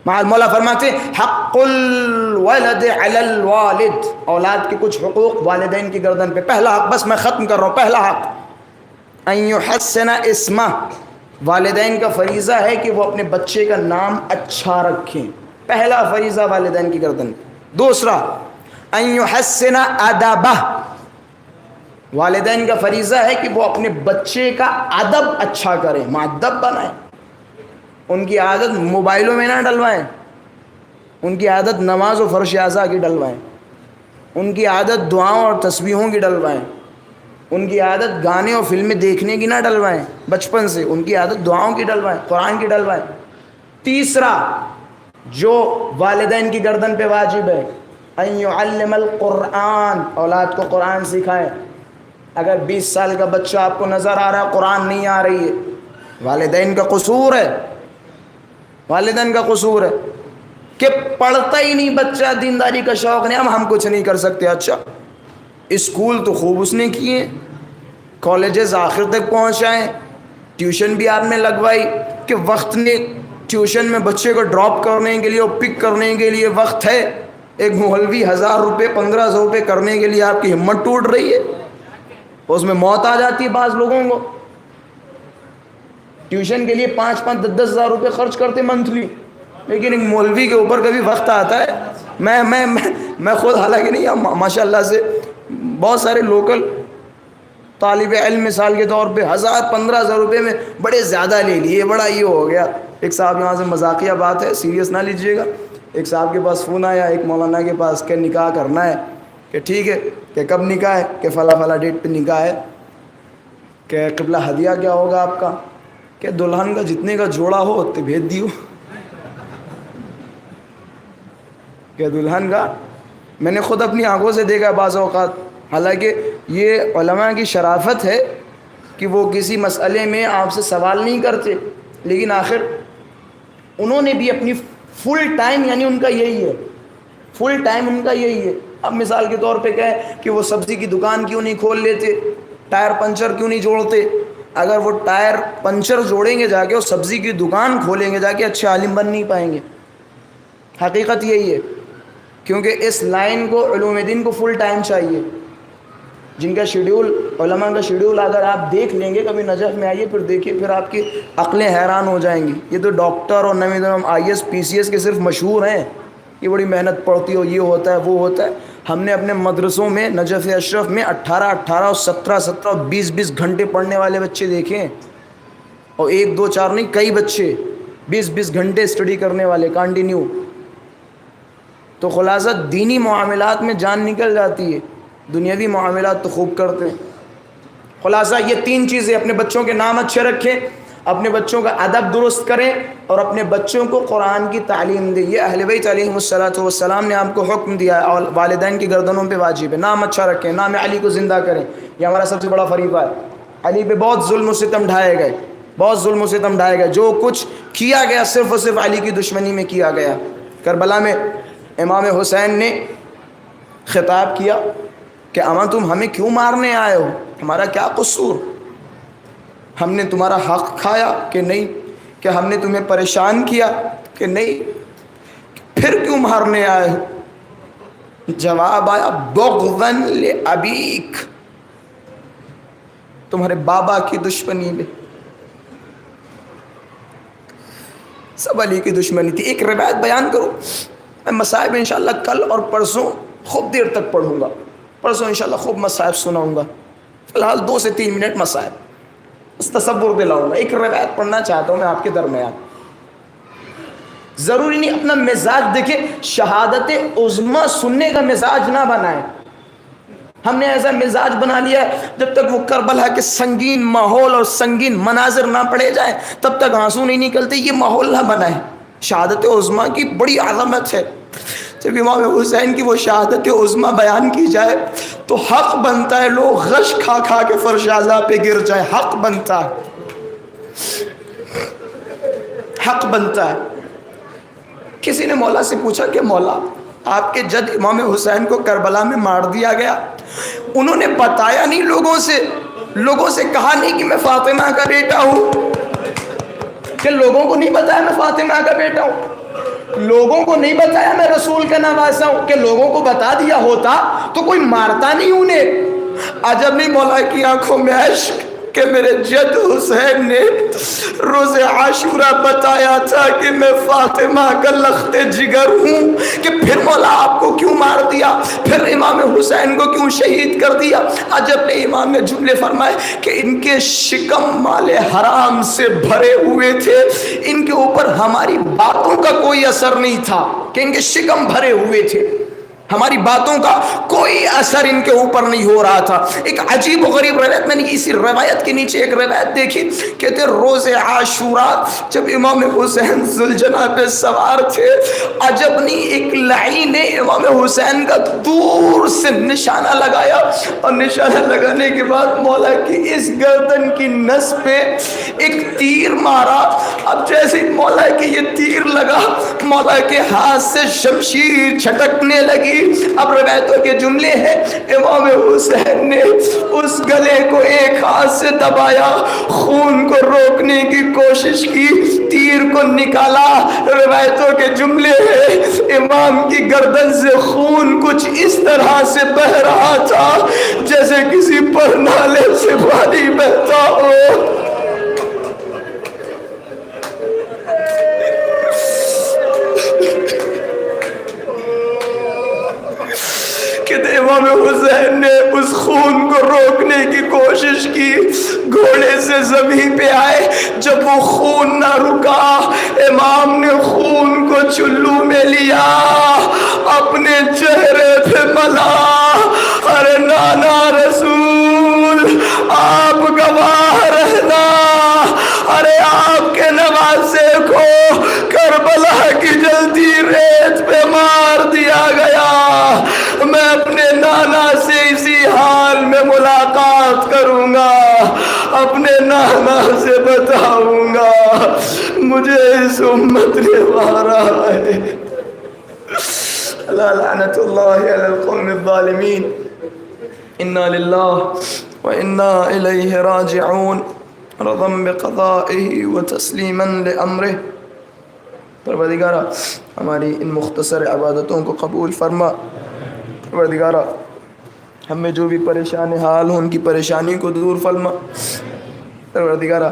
مولا فرماتے ہیں حق الولد علی الوالد، اولاد کے کچھ حقوق والدین کی گردن پہ. پہلا حق، بس میں ختم کر رہا ہوں، پہلا حق ان یحسن اسمہ، والدین کا فریضہ ہے کہ وہ اپنے بچے کا نام اچھا رکھیں. پہلا فریضہ والدین کی گردن پہ. دوسرا ان یحسن ادبہ، والدین کا فریضہ ہے کہ وہ اپنے بچے کا ادب اچھا کریں، مؤدب بنائیں. ان کی عادت موبائلوں میں نہ ڈلوائیں، ان کی عادت نماز و فرش اعضاء کی ڈلوائیں، ان کی عادت دعاؤں اور تسبیحوں کی ڈلوائیں، ان کی عادت گانے اور فلمیں دیکھنے کی نہ ڈلوائیں. بچپن سے ان کی عادت دعاؤں کی ڈلوائیں، قرآن کی ڈلوائیں. تیسرا جو والدین کی گردن پہ واجب ہے ان یعلم القرآن، اولاد کو قرآن سکھائیں. اگر 20 سال کا بچہ آپ کو نظر آ رہا ہے قرآن نہیں آ رہی ہے، والدین کا قصور ہے، والدین کا قصور ہے کہ پڑھتا ہی نہیں بچہ، دینداری کا شوق نہیں، ہم کچھ نہیں کر سکتے. اچھا اسکول تو خوب اس نے کیے، کالجز آخر تک پہنچائیں، ٹیوشن بھی آپ نے لگوائی کہ وقت نے ٹیوشن میں بچے کو ڈراپ کرنے کے لیے اور پک کرنے کے لیے وقت ہے. ایک مولوی 1000 روپے 1500 روپے کرنے کے لیے آپ کی ہمت ٹوٹ رہی ہے، اس میں موت آ جاتی ہے. بعض لوگوں کو ٹیوشن کے لیے 5-5 10 ہزار روپے خرچ کرتے منتھلی، لیکن ایک مولوی کے اوپر کبھی وقت آتا ہے. میں خود حالانکہ نہیں، ماشاء اللہ سے بہت سارے لوکل طالب علم مثال کے طور پہ 1000-1500 روپے میں بڑے زیادہ لے لیے، بڑا یہ ہو گیا. ایک صاحب یہاں سے مذاقیہ بات ہے، سیریس نہ لیجیے گا. ایک صاحب کے پاس فون آیا ایک مولانا کے پاس کہ نکاح کرنا ہے، کہ ٹھیک ہے، کہ کب نکاح ہے، کہ فلاں ڈیٹ پہ نکاح ہے، کہ قبلہ ہدیہ کیا ہوگا آپ کا، کہ دلہن کا جتنے کا جوڑا ہو اتنے بھیج دیو. کہ دلہن کا میں نے خود اپنی آنکھوں سے دیکھا بعض اوقات، حالانکہ یہ علماء کی شرافت ہے کہ وہ کسی مسئلے میں آپ سے سوال نہیں کرتے، لیکن آخر انہوں نے بھی اپنی فل ٹائم، یعنی ان کا یہی ہے، فل ٹائم ان کا یہی ہے، اب مثال کے طور پہ کہیں کہ وہ سبزی کی دکان کیوں نہیں کھول لیتے, ٹائر پنچر کیوں نہیں جوڑتے. اگر وہ ٹائر پنچر جوڑیں گے جا کے اور سبزی کی دکان کھولیں گے جا کے, اچھے عالم بن نہیں پائیں گے. حقیقت یہی ہے, کیونکہ اس لائن کو علوم دین کو فل ٹائم چاہیے. جن کا شیڈیول, علماء کا شیڈیول اگر آپ دیکھ لیں گے, کبھی نجف میں آئیے پھر دیکھیے, پھر آپ کی عقلیں حیران ہو جائیں گی. یہ تو ڈاکٹر اور نویں دنم I S P C S کے صرف مشہور ہیں, یہ بڑی محنت پڑتی ہو, یہ ہوتا ہے وہ ہوتا ہے. ہم نے اپنے مدرسوں میں نجف اشرف میں 18 اور 17 اور 20 گھنٹے پڑھنے والے بچے دیکھے ہیں, اور 1 2 4 نہیں, کئی بچے 20 گھنٹے اسٹڈی کرنے والے کنٹینیو. تو خلاصہ دینی معاملات میں جان نکل جاتی ہے, دنیاوی معاملات تو خوب کرتے ہیں. خلاصہ یہ 3 چیزیں, اپنے بچوں کے نام اچھے رکھیں, اپنے بچوں کا ادب درست کریں, اور اپنے بچوں کو قرآن کی تعلیم دیں. یہ اہل بیت علیہم الصلوۃ والسلام نے آپ کو حکم دیا ہے, اور والدین کی گردنوں پہ واجب ہے. نام اچھا رکھیں, نام علی کو زندہ کریں. یہ ہمارا سب سے بڑا فریضہ ہے. علی پہ بہت ظلم و ستم ڈھائے گئے, بہت ظلم و ستم ڈھائے گئے. جو کچھ کیا گیا صرف اور صرف علی کی دشمنی میں کیا گیا. کربلا میں امام حسین نے خطاب کیا کہ اماں تم ہمیں کیوں مارنے آئے ہو, ہمارا کیا قصور, ہم نے تمہارا حق کھایا کہ نہیں, کہ ہم نے تمہیں پریشان کیا کہ نہیں, پھر کیوں مارنے آئے ہو. جواب آیا بغضا لابیک, تمہارے بابا کی دشمنی میں. سب علی کی دشمنی تھی. ایک روایت بیان کرو, میں مصائب انشاءاللہ کل اور پرسوں خوب دیر تک پڑھوں گا, پرسوں انشاءاللہ خوب مصائب سناؤں گا. فی الحال 2 سے 3 منٹ مصائب اس تصور دلاؤں گا. ایک روایت پڑھنا چاہتا ہوں میں آپ کے درمیان. ضروری نہیں اپنا مزاج دیکھیں, شہادت عظمیٰ سننے کا مزاج نہ بنائیں. ہم نے ایسا مزاج بنا لیا ہے, جب تک وہ کربلا کے سنگین ماحول اور سنگین مناظر نہ پڑے جائیں تب تک آنسو نہیں نکلتے. یہ ماحول نہ بنائیں. شہادت عظمیٰ کی بڑی عظمت ہے. جب امام حسین کی وہ شہادت عظمیٰ بیان کی جائے تو حق بنتا ہے لوگ غش کھا کھا کے فرش اعلیٰ پہ گر جائے. حق بنتا ہے, حق بنتا ہے. کسی نے مولا سے پوچھا کہ مولا آپ کے جد امام حسین کو کربلا میں مار دیا گیا, انہوں نے بتایا نہیں لوگوں سے کہا نہیں کہ میں فاطمہ کا بیٹا ہوں, کہ لوگوں کو نہیں بتایا میں فاطمہ کا بیٹا ہوں, لوگوں کو نہیں بتایا میں رسول کا نواسا ہوں, کہ لوگوں کو بتا دیا ہوتا تو کوئی مارتا نہیں انہیں. عجب نہیں مولا کی آنکھوں میں عشق کہ میرے جد حسین نے روز عاشورہ بتایا تھا کہ میں فاطمہ کا لخت جگر ہوں, کہ پھر مولا آپ کو کیوں مار دیا, پھر امام حسین کو کیوں شہید کر دیا. عجب نے امام نے جملے فرمائے کہ ان کے شکم مال حرام سے بھرے ہوئے تھے, ان کے اوپر ہماری باتوں کا کوئی اثر نہیں تھا, کہ ان کے شکم بھرے ہوئے تھے, ہماری باتوں کا کوئی اثر ان کے اوپر نہیں ہو رہا تھا. ایک عجیب و غریب روایت, میں نے اسی روایت کے نیچے ایک روایت دیکھی, کہتے روز عاشورہ جب امام حسین ذوالجناح پہ سوار تھے, عجب نہیں ایک لعین نے امام حسین کا دور سے نشانہ لگایا, اور نشانہ لگانے کے بعد مولا کی اس گردن کی نس پہ ایک تیر مارا. اب جیسے مولا کی یہ تیر لگا, مولا کے ہاتھ سے شمشیر چھٹکنے لگی. اب روایتوں کے جملے ہیں امام حسین نے اس گلے کو ایک ہاتھ سے دبایا, خون کو روکنے کی کوشش کی, تیر کو نکالا. روایتوں کے جملے ہیں امام کی گردن سے خون کچھ اس طرح سے بہ رہا تھا جیسے کسی پرنالے سے پانی بہتا ہو. امام حسین نے اس خون کو روکنے کی کوشش کی, گھوڑے سے زمین پہ آئے, جب وہ خون نہ رکا امام نے خون کو چلو میں لیا, اپنے چہرے پہ ملا. ارے نانا رسول آپ گواہ رہنا, ارے آپ کے نواسے کو کربلا کی جلدی ریت پہ مار دیا گیا. میں اپنے نانا سے اسی حال میں ملاقات کروں گا, اپنے نانا سے بتاؤں گا مجھے اس امت نے مارا ہے. لا لعنة الله على القوم الظالمين إنا لله وإنا إليه راجعون رضا بقضائه وتسلیما لأمره۔ پروردگارہ ہماری ان مختصر عبادتوں کو قبول فرما۔ پروردگارہ ہمیں جو بھی پریشان حال ہوں ان کی پریشانی کو دور فرما۔ پروردگارہ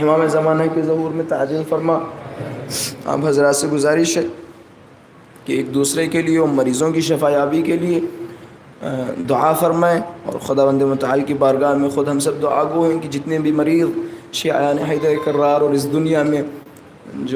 امام زمانہ کے ظہور میں تعجیل فرما۔ آپ حضرات سے گزارش ہے کہ ایک دوسرے کے لیے اور مریضوں کی شفا یابی کے لیے دعا فرمائیں، اور خداوند متعال کی بارگاہ میں خود ہم سب دعا گو ہیں کہ جتنے بھی مریض شیعان حیدر کرار اور اس دنیا میں جو